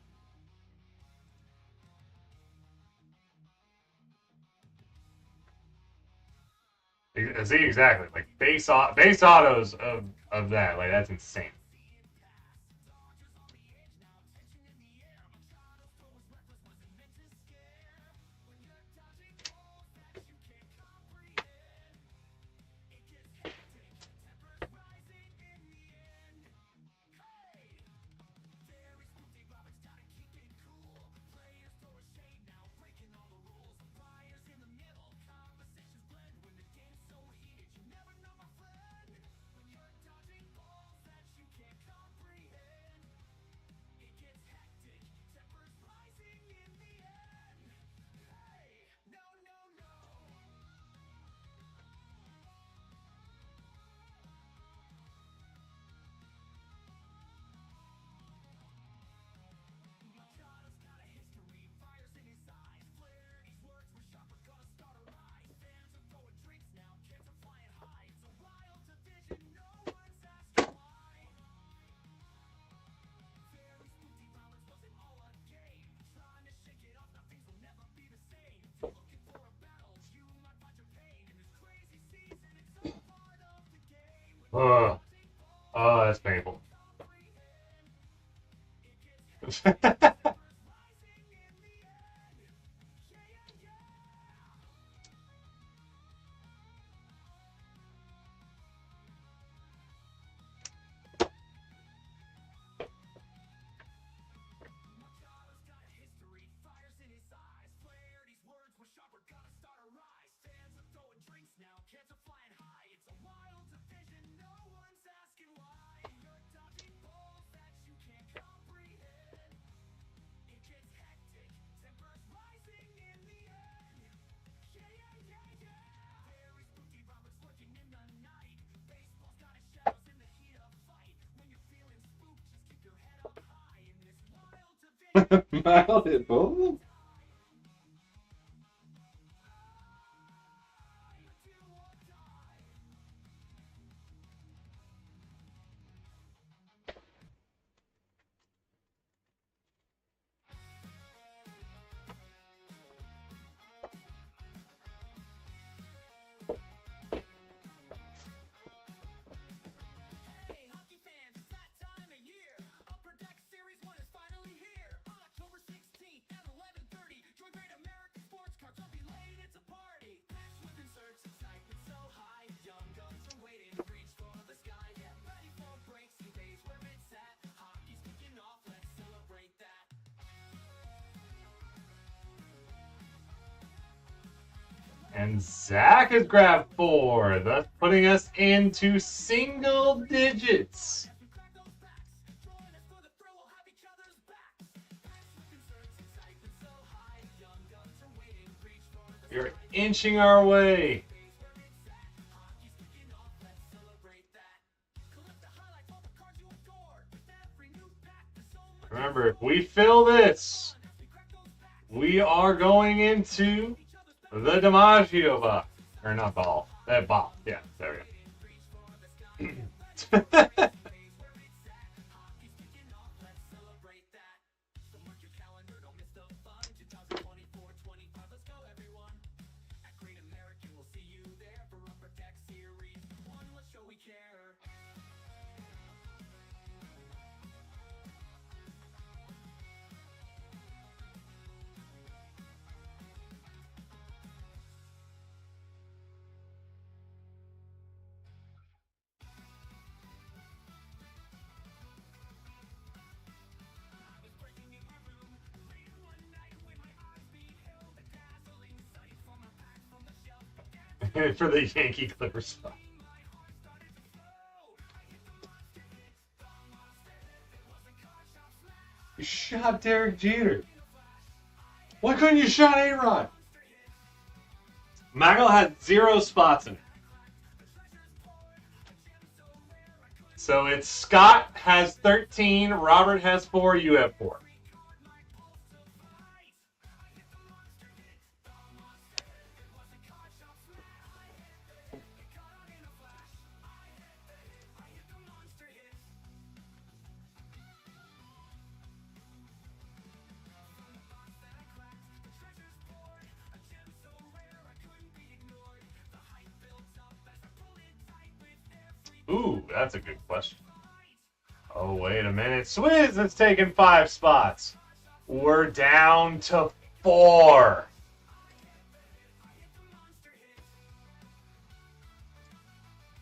See, exactly. Like, base autos of that. Like, that's insane. Oh, that's painful. Mild hit both of them? And Zach has grabbed 4, thus putting us into single digits. You're inching our way. Remember, if we fill this, we are going into the DiMaggio box. Or not ball. That ball. Yeah, there we go. For the Yankee Clippers stuff. You shot Derek Jeter. Why couldn't you shot A-Rod? Magel had 0 spots in it. So it's Scott has 13, Robert has 4, you have 4. Ooh, that's a good question. Oh, wait a minute. Swizz has taken 5 spots. We're down to 4.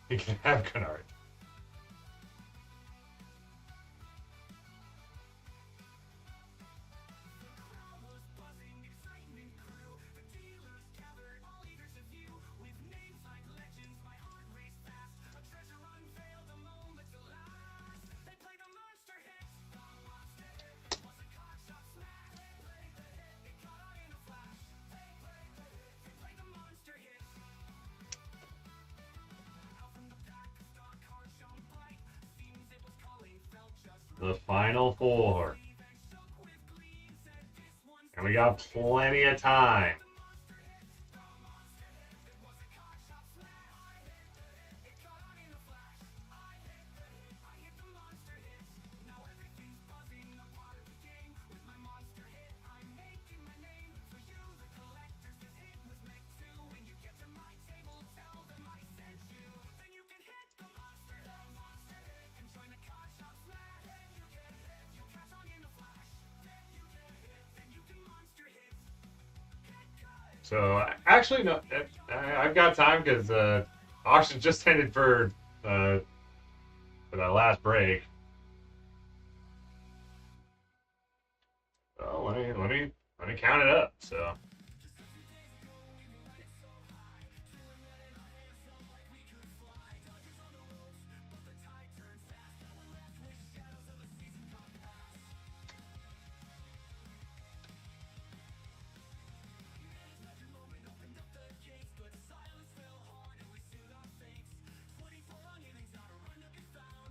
You can have Kennard. The final 4. And we got plenty of time. So, actually, no, I've got time because auction just ended for that last break. So let me count it up. So.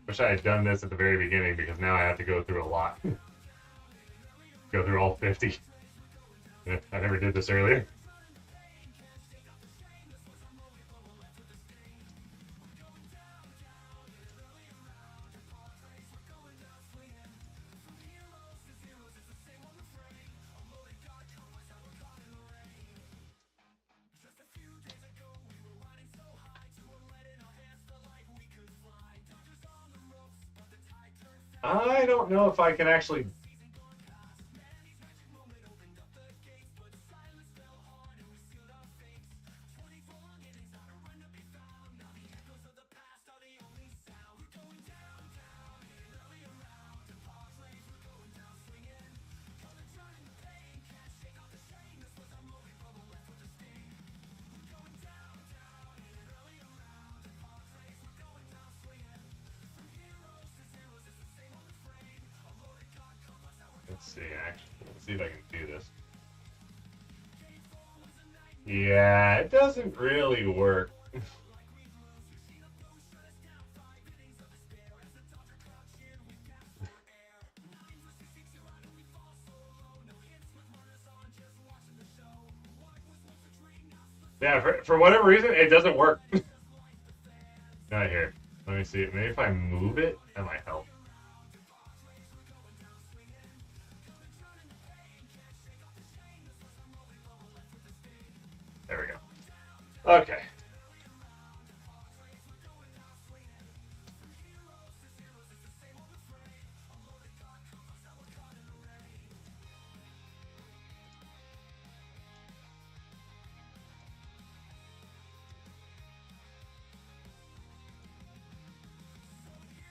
Wish I had done this at the very beginning because now I have to go through a lot. Go through all 50. I never did this earlier. I don't know if I can actually. Let's see, actually. Let's see if I can do this. Yeah, it doesn't really work. Yeah, for whatever reason, it doesn't work. Not here. Let me see. Maybe if I move it, that might help. There we go. Okay.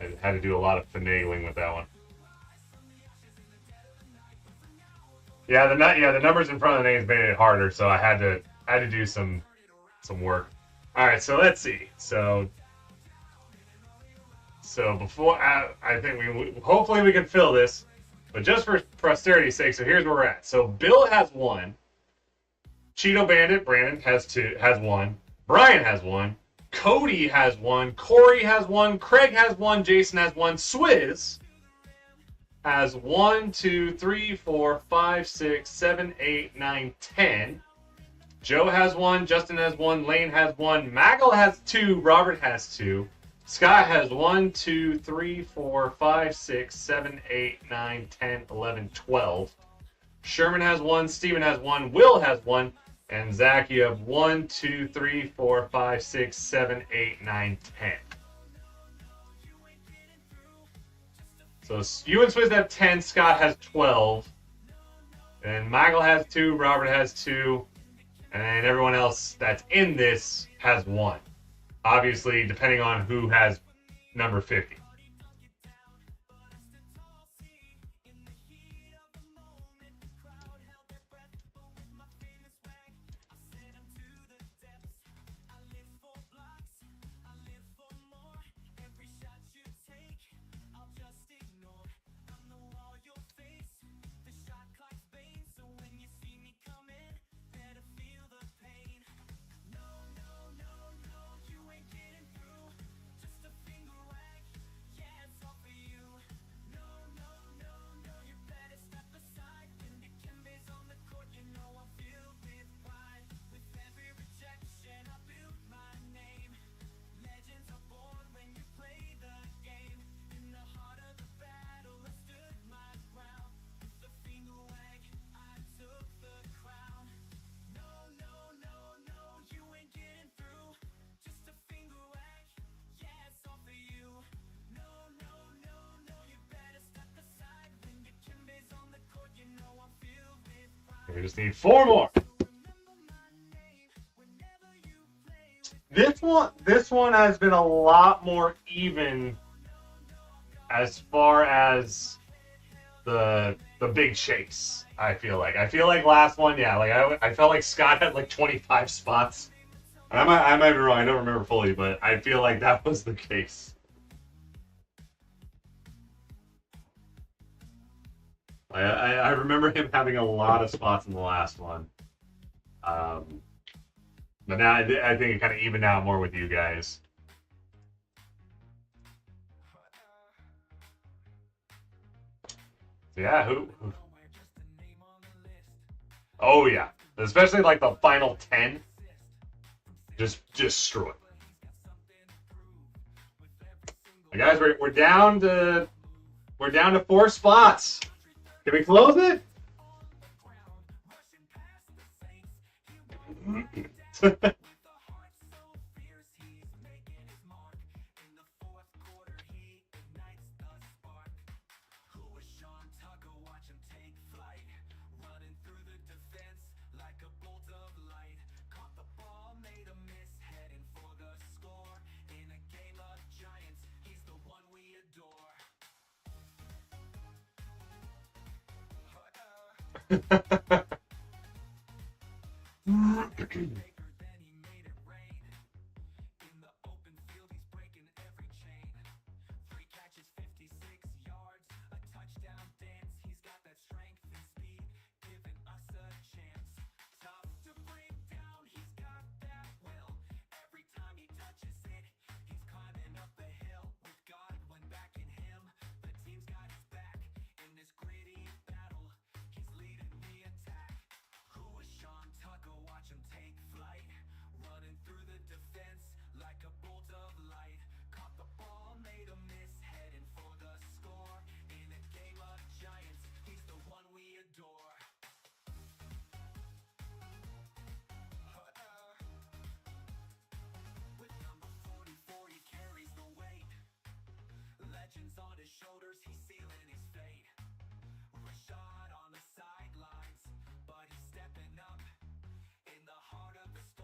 I had to do a lot of finagling with that one. Yeah, the numbers in front of the names made it harder, so I had to do some work. All right, so let's see. So before I think we hopefully we can fill this, but just for posterity's sake, so here's where we're at. So Bill has 1. Cheeto Bandit Brandon has 1. Brian has 1. Cody has 1. Corey has 1. Craig has 1. Jason has 1. Swizz has 1, 2, 3, 4, 5, 6, 7, 8, 9, 10. Joe has 1. Justin has 1. Lane has 1. Maggle has 2. Robert has 2. Scott has 1, 2, 3, 4, 5, 6, 7, 8, 9, 10, 11, 12. Sherman has 1. Steven has 1. Will has 1. And Zach, you have 1, 2, 3, 4, 5, 6, 7, 8, 9, 10. So you and Swizz have 10. Scott has 12. And Michael has 2. Robert has 2. And everyone else that's in this has 1. Obviously, depending on who has number 50. We just need 4 more. This one has been a lot more even as far as the big chase. I feel like last one, yeah, like I felt like Scott had like 25 spots. I might be wrong. I don't remember fully, but I feel like that was the case. I remember him having a lot of spots in the last one. But now I think it kind of evened out more with you guys. So yeah, who? Oh yeah, especially like the final 10. Just destroy. Guys, we're down to 4 spots. Can we close it?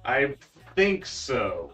I think so.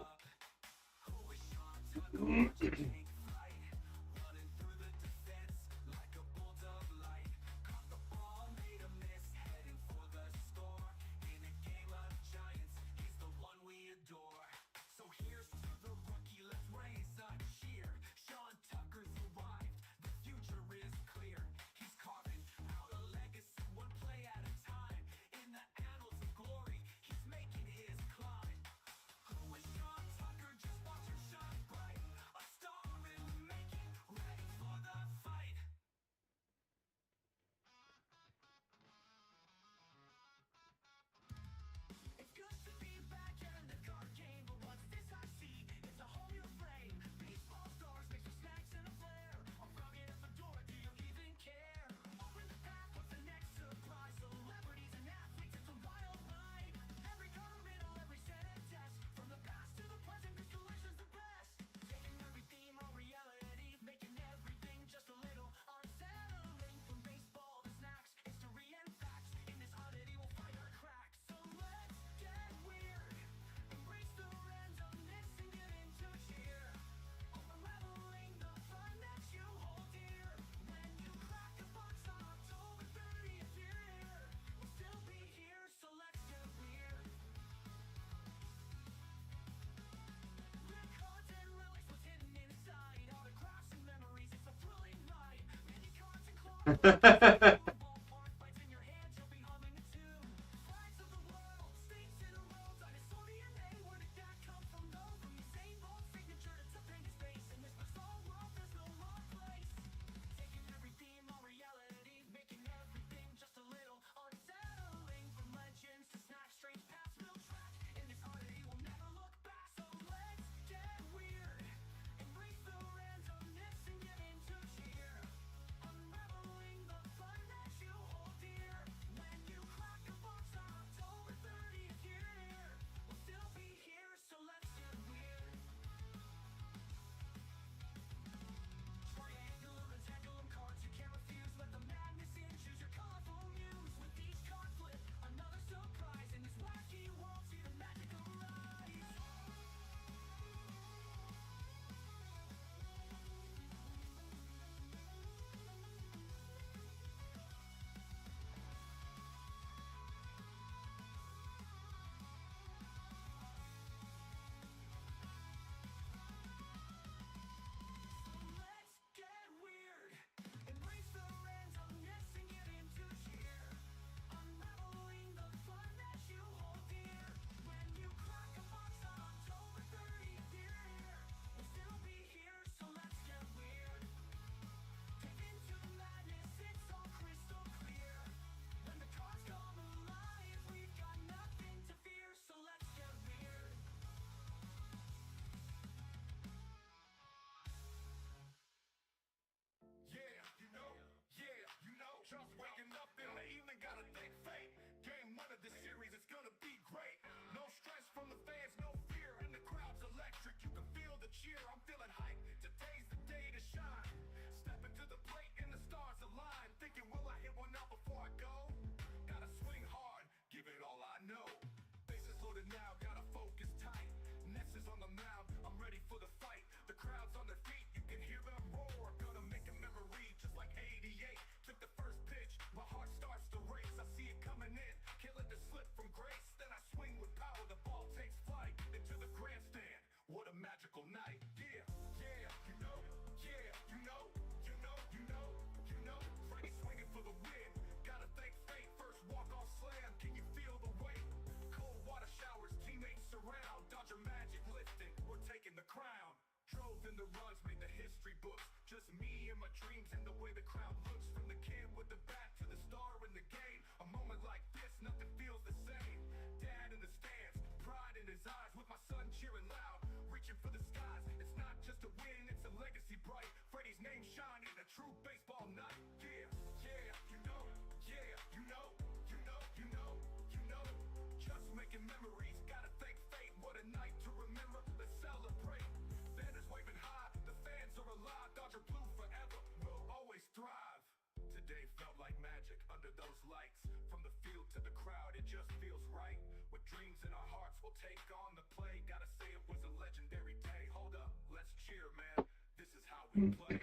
Under those lights, from the field to the crowd, it just feels right. With dreams in our hearts, will take on the play. Gotta say it was a legendary day. Hold up, let's cheer, man. This is how we play.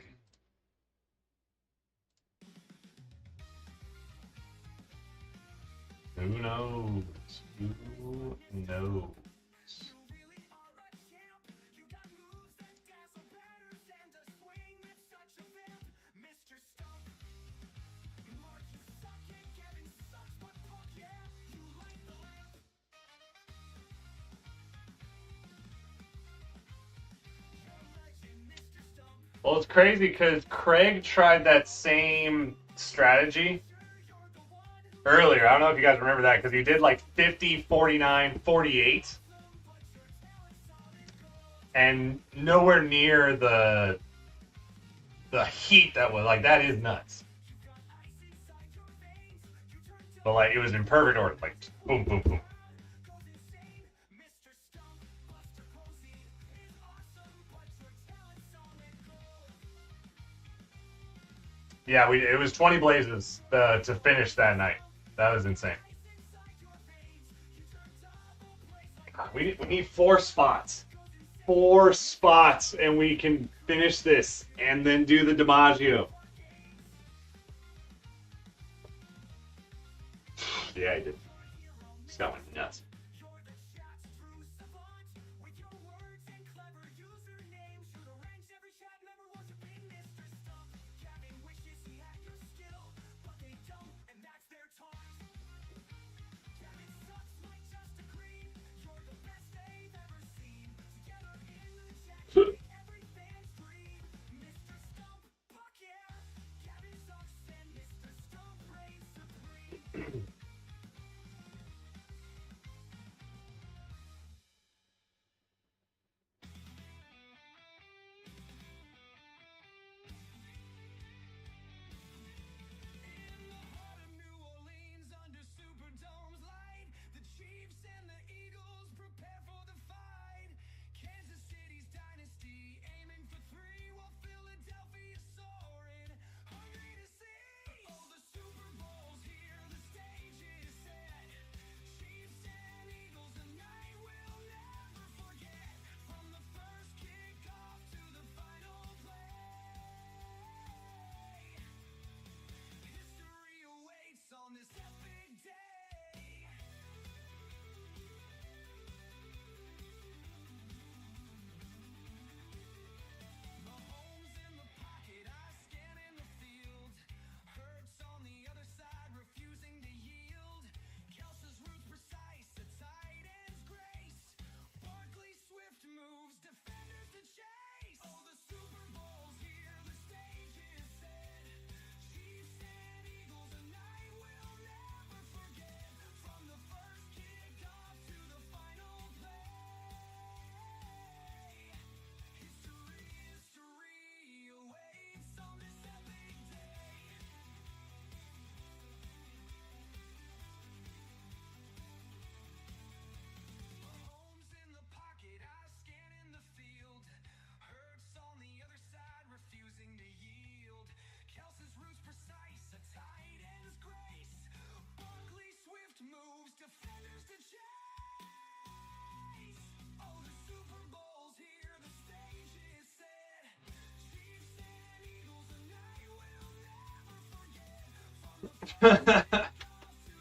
Who knows? Who knows? Well, it's crazy because Craig tried that same strategy earlier. I don't know if you guys remember that because he did like 50, 49, 48. And nowhere near the heat that was. Like, that is nuts. But, like, it was in perfect order. Like, boom, boom, boom. Yeah, it was 20 blazes to finish that night. That was insane. We need 4 spots. 4 spots, and we can finish this and then do the DiMaggio. Yeah, I did. Just got my nuts.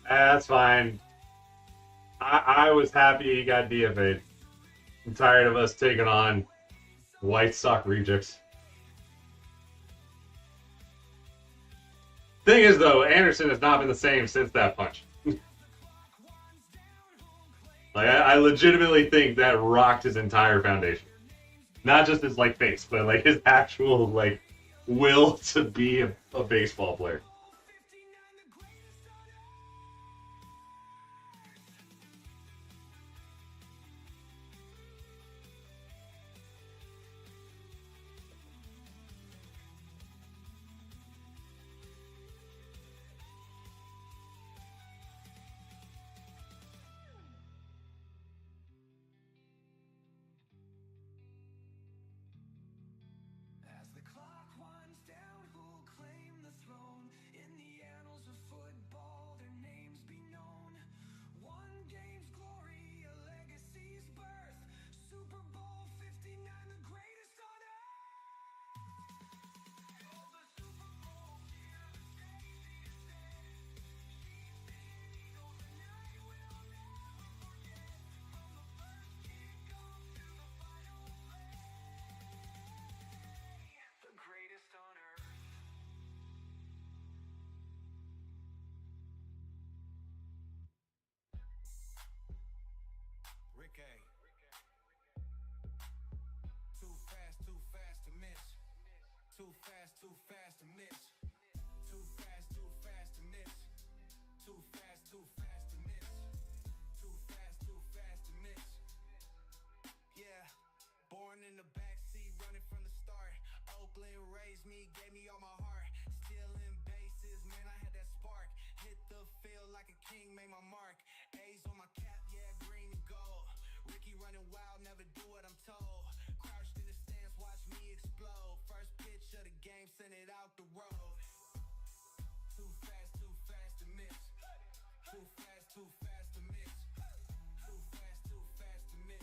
That's fine. I was happy he got DFA'd. I'm tired of us taking on White Sox rejects. Thing is, though, Anderson has not been the same since that punch. Like, I legitimately think that rocked his entire foundation. Not just his, like, face, but, like, his actual, like, will to be a baseball player. raised me, gave me all my heart. Stealing bases, man, I had that spark. Hit the field like a king, made my mark. A's on my cap, yeah, green and gold. Ricky running wild, never do what I'm told. Crouched in the stands, watch me explode. First pitch of the game, send it out the road. Too fast to miss. Too fast to miss. Too fast to miss.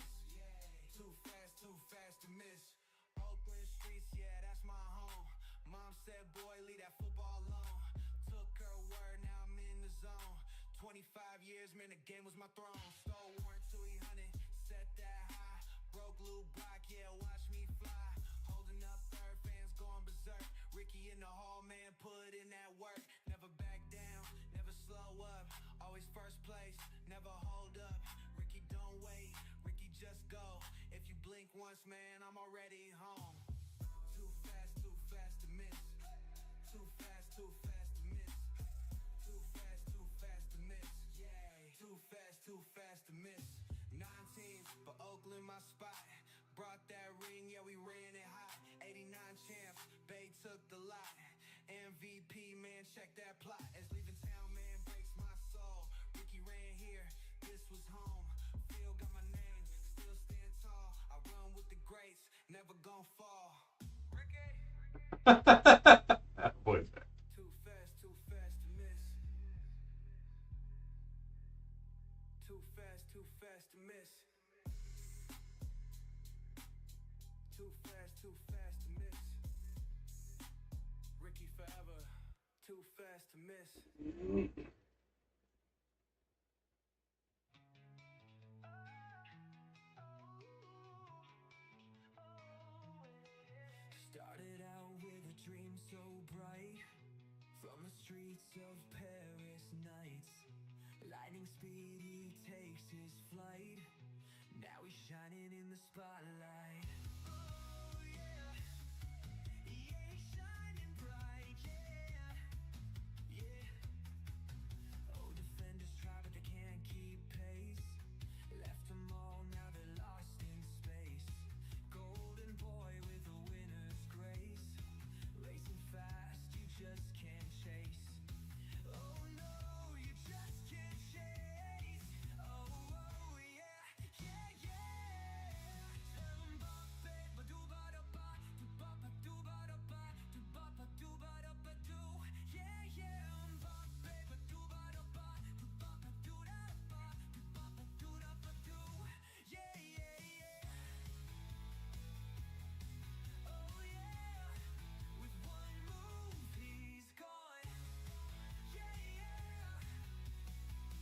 Too fast to miss. Oakland streets, yeah, that's my home. Mom said, boy, leave that football alone. Took her word, now I'm in the zone. 25 years, man, the game was my throne. Stole warrant 200, set that high. Broke Lou Block, yeah, watch me fly. Holding up third, fans going berserk. Ricky in the hall, man, put in that work. Never back down, never slow up. Always first place, never hold up. Ricky, don't wait, Ricky, just go. If you blink once, man, I'm already home. Too fast to miss. Too fast to miss. Too fast to miss. Yeah. Too fast to miss. 9 teams, but Oakland my spot. Brought that ring, yeah, we ran it hot. 89 champs, Bay took the lot. MVP, man, check that plot. As leaving town, man, breaks my soul. Ricky ran here, this was home. Field got my name, still stand tall. I run with the greats, never gon' fall. Ricky! Boy. Too fast to miss. Too fast to miss. Too fast to miss. Ricky forever. Too fast to miss. Started out with a dream so bright. From the streets of Paris nights. Lightning speed, he takes his flight. Now he's shining in the spotlight. Oh yeah, yeah, he's shining bright, yeah, yeah. Oh, defenders try but they can't keep pace. Left them all, now they're lost in space. Golden boy with a winner's grace. Racing fast, you just can't chase. Oh no, you just can't chase. Oh, oh yeah, yeah, yeah. Mbappe, ba-do-ba-da-ba, do-ba-ba-do-ba-da-ba, do-ba-ba-do-ba-da-ba-do. Yeah, yeah, Mbappe, ba-do-ba-da-ba, do-ba-ba-do-da-ba, do-ba-ba-do-da-ba-do. Yeah, yeah, yeah. Oh yeah, with one move he's gone. Yeah, yeah.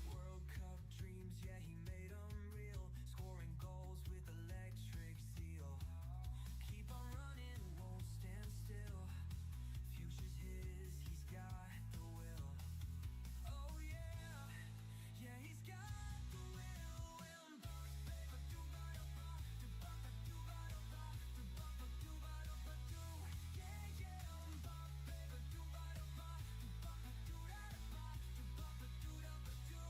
World Cup dreams, yeah, he made them real. Scoring goals with electric zeal. Keep on running, won't stand still. Future's his, he's got the will. Oh yeah, yeah, he's got the will. Mbappe, ba-do-ba-da-ba, do-ba-ba-do-ba-da-ba, do-ba-ba-do-ba-da-ba-do. Yeah, yeah, Mbappe, ba-do-ba-da-ba, do-ba-ba-do-da-da-ba, do-ba-ba-do-da-ba-do.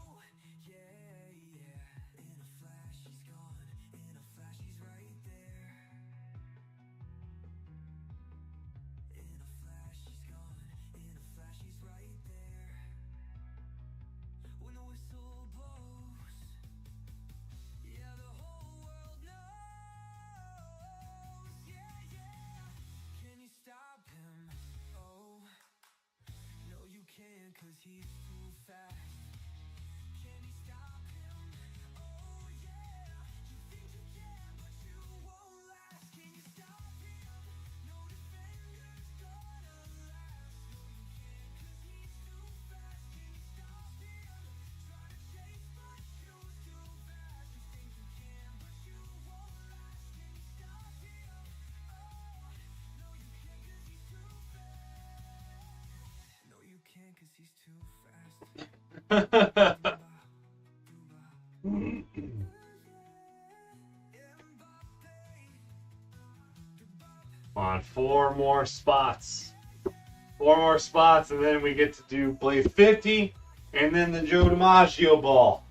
Yeah, yeah, in a flash he's gone, in a flash he's right there. In a flash he's gone, in a flash he's right there. When the whistle blows, yeah, the whole world knows. Yeah, yeah. Can you stop him? Oh, no you can't, 'cause he's too fast. Can you stop him? Oh yeah. You think you can, but you won't last. Can you stop him? No defender's gonna last. No you can't, 'cause he's too fast. Can you stop him? Try to chase, but you're too fast. You think you can, but you won't last. Can you stop him? Oh, no you can't, 'cause he's too fast. No you can't, 'cause he's too fast. On 4 more spots. 4 more spots, and then we get to do play 50, and then the Joe DiMaggio ball.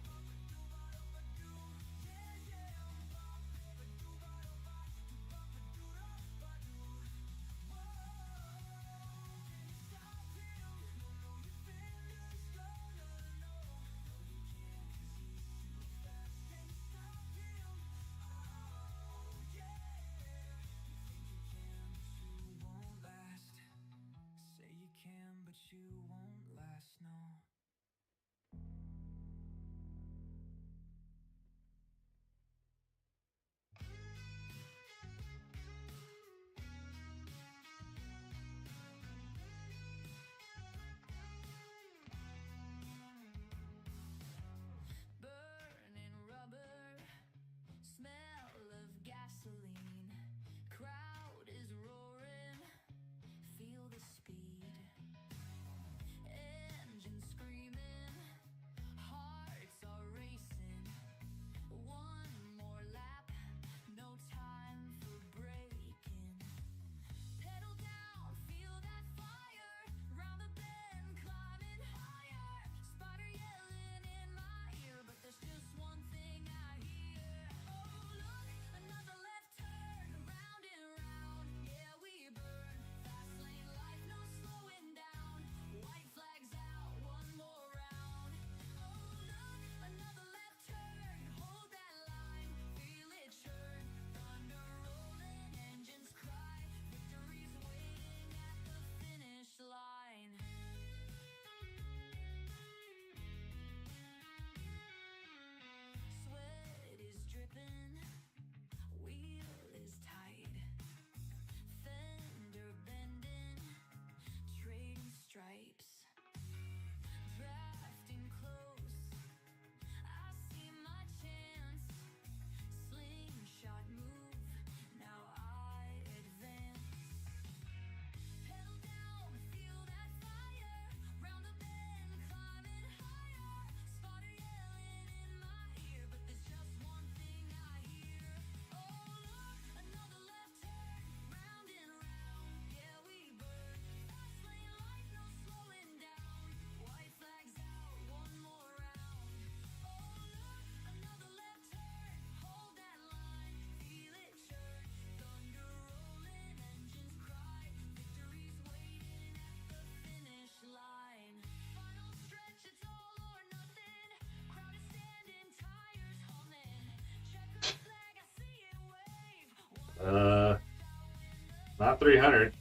not 300.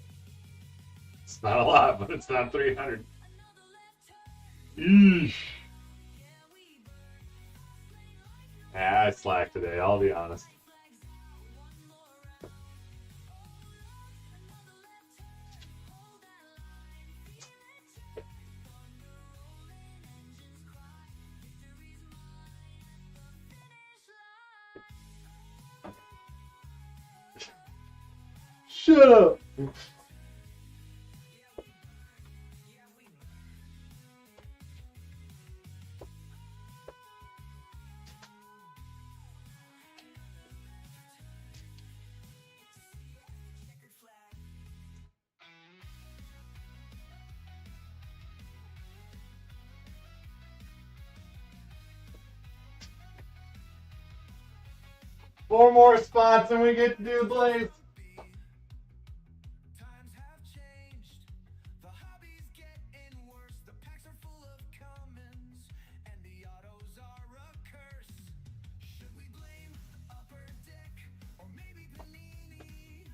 It's not a lot, but it's not 300. Eesh. Yeah, I slacked today, I'll be honest. Shut up! 4 more spots and we get to do the Blaze. Times have changed. The hobby's getting worse. The packs are full of Cummins, and the autos are a curse. Should we blame Upper Deck or maybe Panini?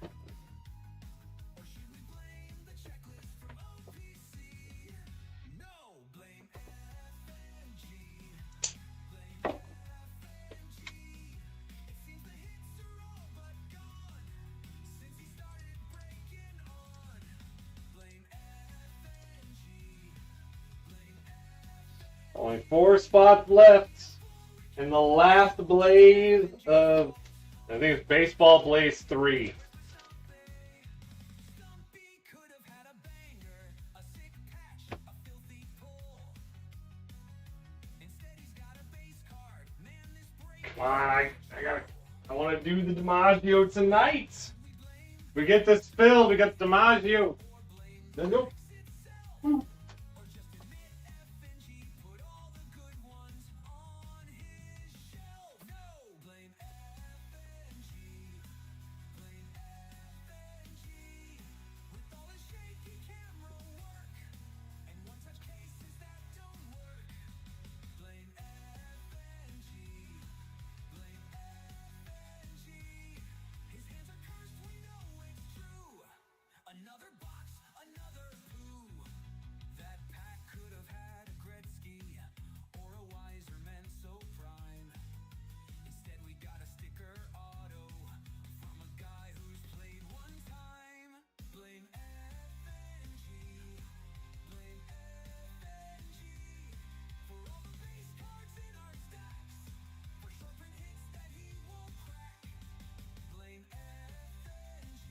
Or should we blame the checklist from OPC? No, blame FNG. Blame FNG. It seems the hits are all but gone since he started breaking on. Blame FNG. Blame FNG. Only 4 spots left in the last Blaze of, I think it's Baseball Blaze 3. Stumpy could have had a banger, a sick patch, a filthy pull. Instead he's got a base card. Man, this break. Come on, I want to do the DiMaggio tonight. We get this filled, we got DiMaggio. Let's go. Or just admit FNG put all the good ones on his shelf. No, blame FNG. Blame FNG. With all the shaky camera work and one-touch cases that don't work. Blame FNG. Blame FNG. His hands are cursed, we know it's true. Another box, another poo. That pack could have had a Gretzky or a Wiser Menso Prime. Instead we got a sticker auto from a guy who's played one time. Blame FNG. Blame FNG. For all the base cards in our stacks. For short print hits that he won't crack. Blame FNG.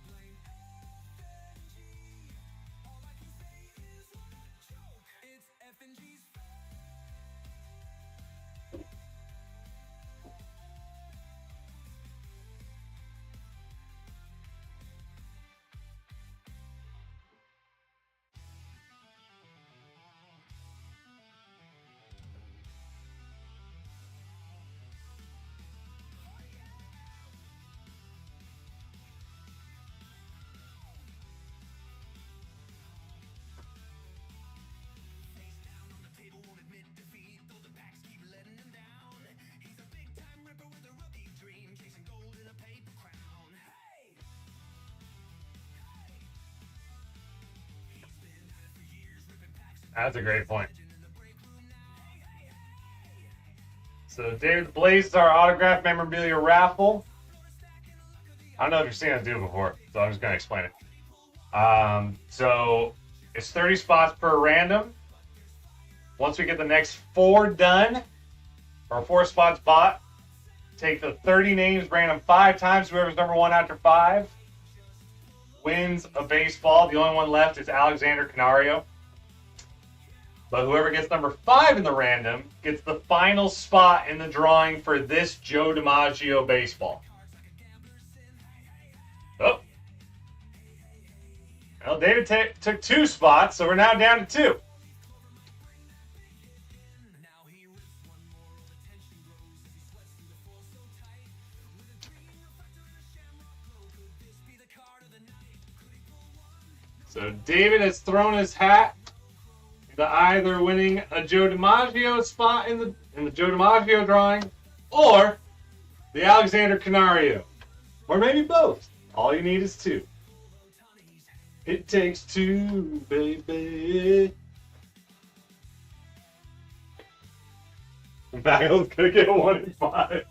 Blame FNG. All I can say is what a joke. It's FNG's face down on the table, won't admit defeat, though the packs keep letting him down. He's a big time ripper with a rookie dream, chasing gold in a paper crown. Hey! Hey! He's been at it for years, ripping packs and That's a great point. legend in the break room now. Hey, hey, hey! So David Blaze is our autograph memorabilia raffle. I don't know if you've seen us do it before, so I'm just going to explain it. So it's 30 spots per random. Once we get the next 4 done, or 4 spots bought, take the 30 names, random 5 times. Whoever's number 1 after 5 wins a baseball. The only one left is Alexander Canario. But whoever gets number 5 in the random gets the final spot in the drawing for this Joe DiMaggio baseball. Oh. Well, David took 2 spots, so we're now down to 2. Now he rips one more, attention grows as he sweats through the foil so tight. With a green reflector and a shamrock glow, could this be the card of the night? Could he pull one? So David has thrown his hat to either winning a Joe DiMaggio spot in the Joe DiMaggio drawing, or the Alexander Canario, or maybe both. All you need is 2. It takes 2, baby. Magal's gonna get 1 in 5.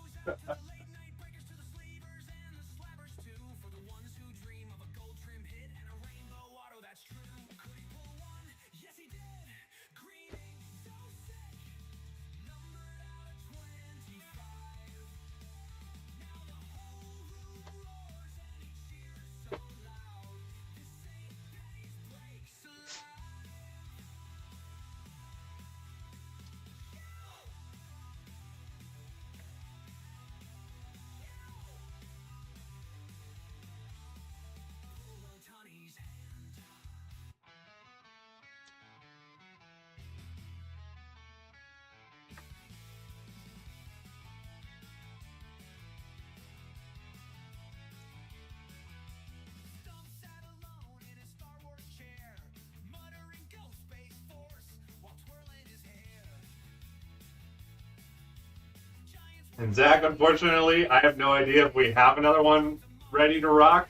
And Zach, unfortunately, I have no idea if we have another one ready to rock.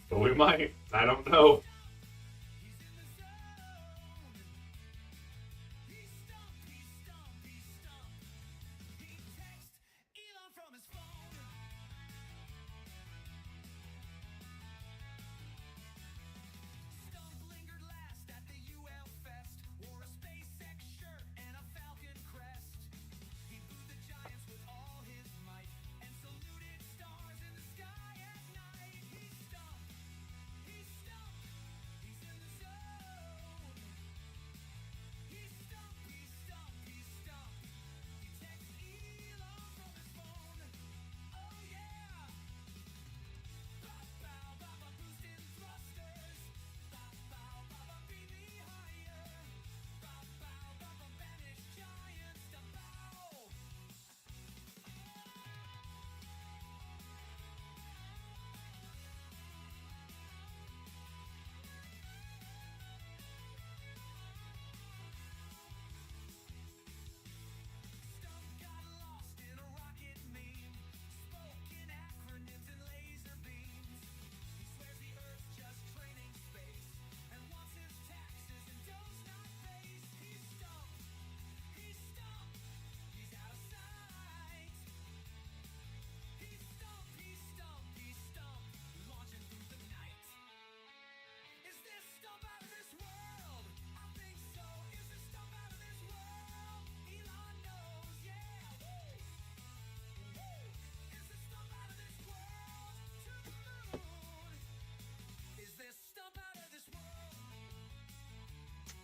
But we might. I don't know.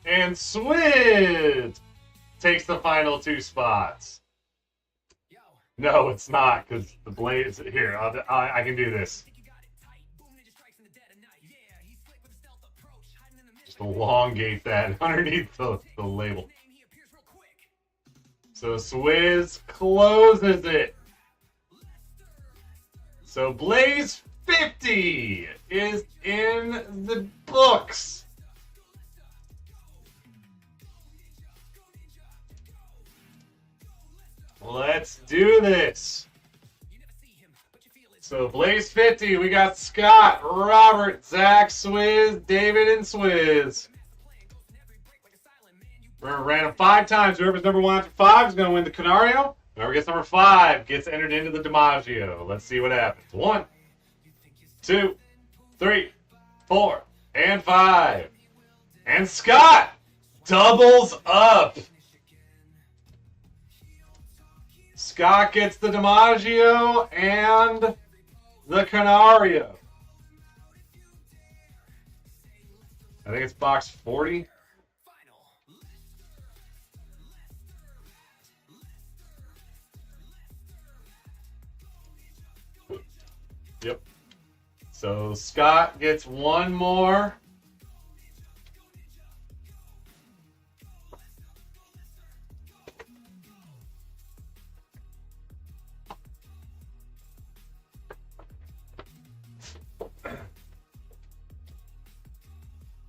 And Swizz takes the final 2 spots. No, it's not, because the blades here. I can do this. Just elongate that underneath the label. So Swizz closes it. So Blaze 50 is in the books. Let's do this. So Blaze 50, we got Scott, Robert, Zach, Swizz, David, and Swizz. We're going to random 5 times. Whoever's number 1 after 5 is going to win the Canario. Whoever gets number 5 gets entered into the DiMaggio. Let's see what happens. 1, 2, 3, 4, and 5. And Scott doubles up. Scott gets the DiMaggio and the Canario. I think it's box 40. Yep. So Scott gets 1 more.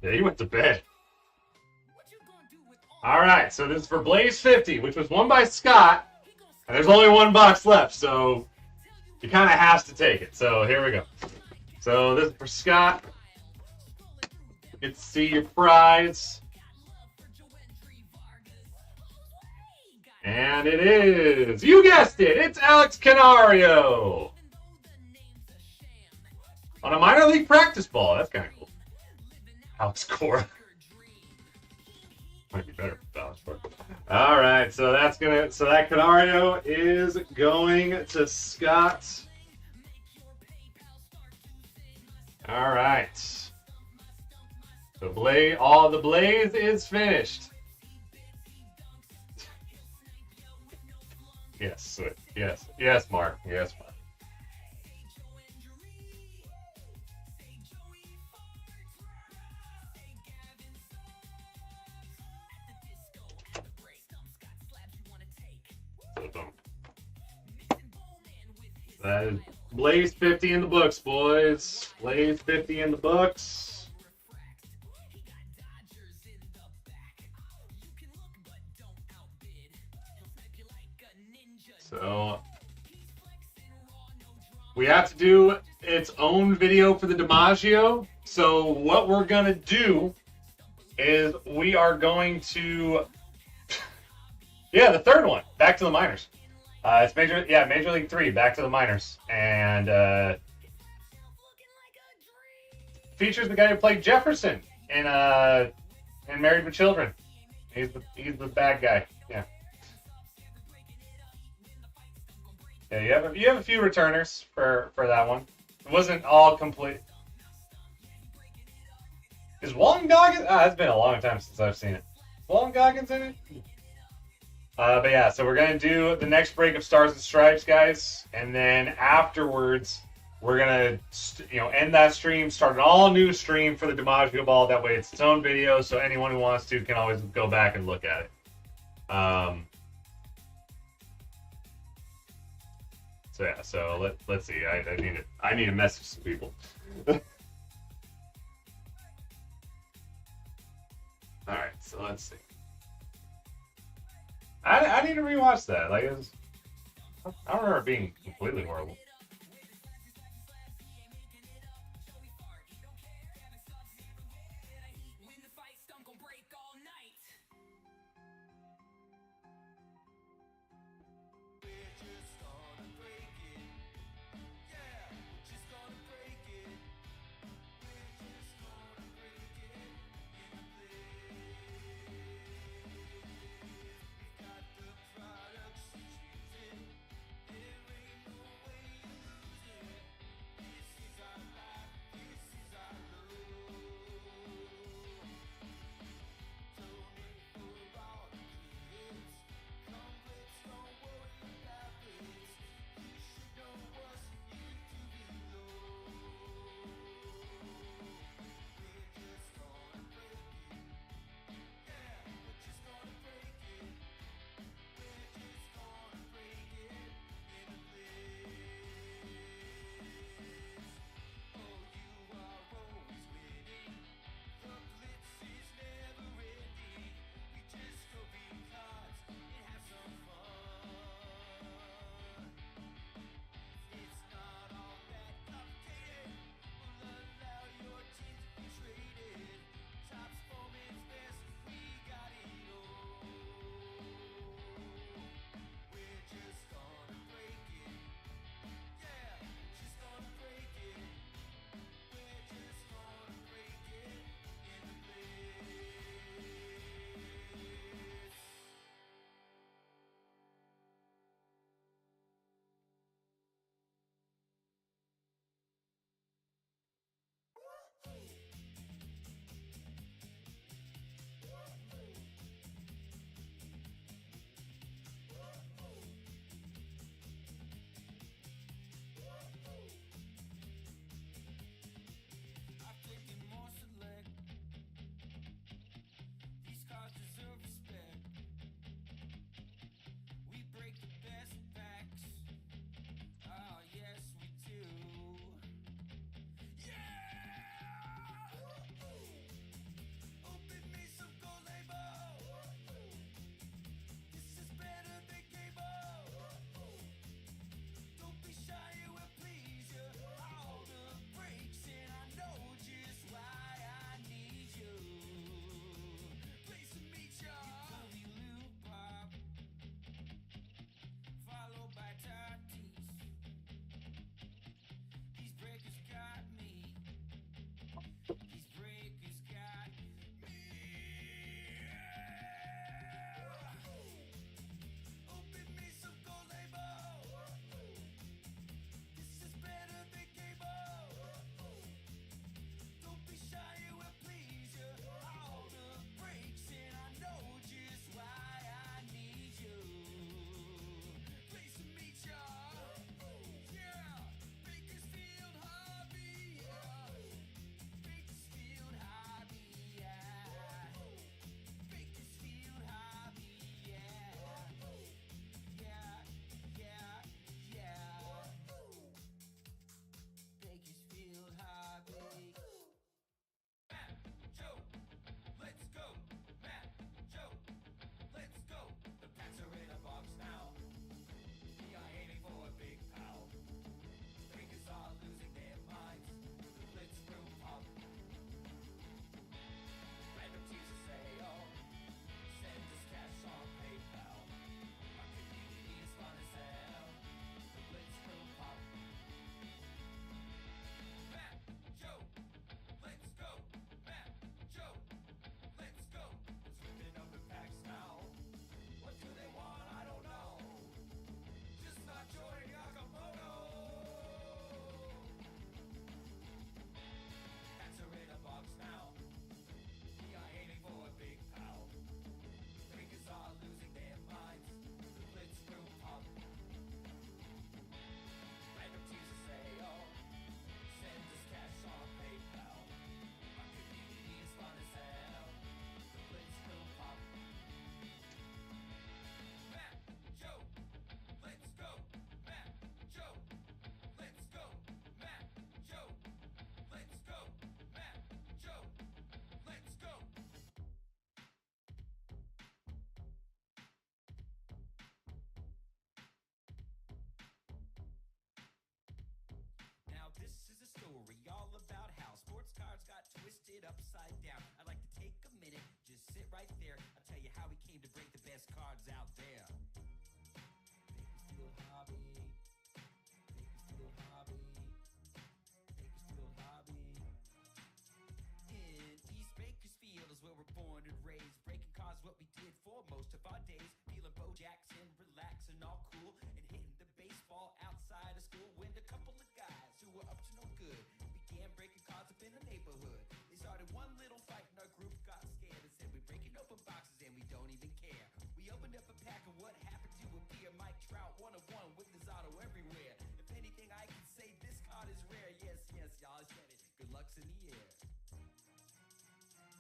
Yeah, he went to bed. All right, so this is for Blaze 50, which was won by Scott, and there's only 1 box left, so he kind of has to take it. So here we go. So this is for Scott. Get to see your prize. And it is, you guessed it, it's Alex Canario. On a minor league practice ball. That's kind of cool. Alex Cora. Might be better for Alex Cora. All right, so that Canario is going to Scott. All right. The Blaze is finished. Yes, Mark. Yes, Mark. That is Blaze 50 in the books, boys. Blaze 50 in the books. So we have to do its own video for the DiMaggio. So what we're gonna do is we are going to, yeah, the third one, back to the minors. It's Major League 3, back to the minors, and features the guy who played Jefferson in Married with Children. He's the bad guy. Yeah. Yeah, you have a few returners for that one. It wasn't all complete. Is Walton Goggins? It's been a long time since I've seen it. Walton Goggins in it? But yeah, so we're gonna do the next break of Stars and Stripes, guys, and then afterwards we're gonna end that stream, start an all new stream for the DiMaggio ball. That way, it's its own video, so anyone who wants to can always go back and look at it. So yeah, so let's see. I need to message some people. All right, so let's see. I need to rewatch that. Like, I don't remember it being completely horrible. upside down. I'd like to take a minute, just sit right there. I'll tell you how we came to break the best cards out there. Bakersfield Hobby. Bakersfield Hobby. Bakersfield Hobby. In East Bakersfield is where we're born and raised. Breaking cards what we did for most of our days. Feeling Bo Jackson, relaxing, all cool, and hitting the baseball outside of school. When a couple of guys who were up to no good began breaking cards up in the neighborhood. They started one little fight and our group got scared and said we're breaking open boxes and we don't even care. We opened up a pack and what happened to appear? Mike Trout, 1-of-1 with his auto everywhere. If anything, I can say this card is rare. Yes, yes, y'all said it. Good luck's in the air.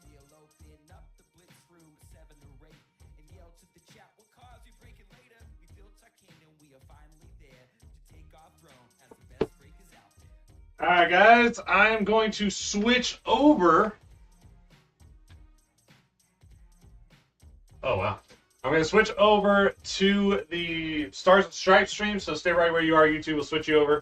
We'll open up the blitz room at 7 or 8 and yell to the chat what cards we breaking later. We built our kingdom, we are finally there to take our throne as the best breakers out there. All right, guys, I'm going to switch over. Oh, wow. I'm going to switch over to the Stars and Stripes stream, so stay right where you are. YouTube will switch you over.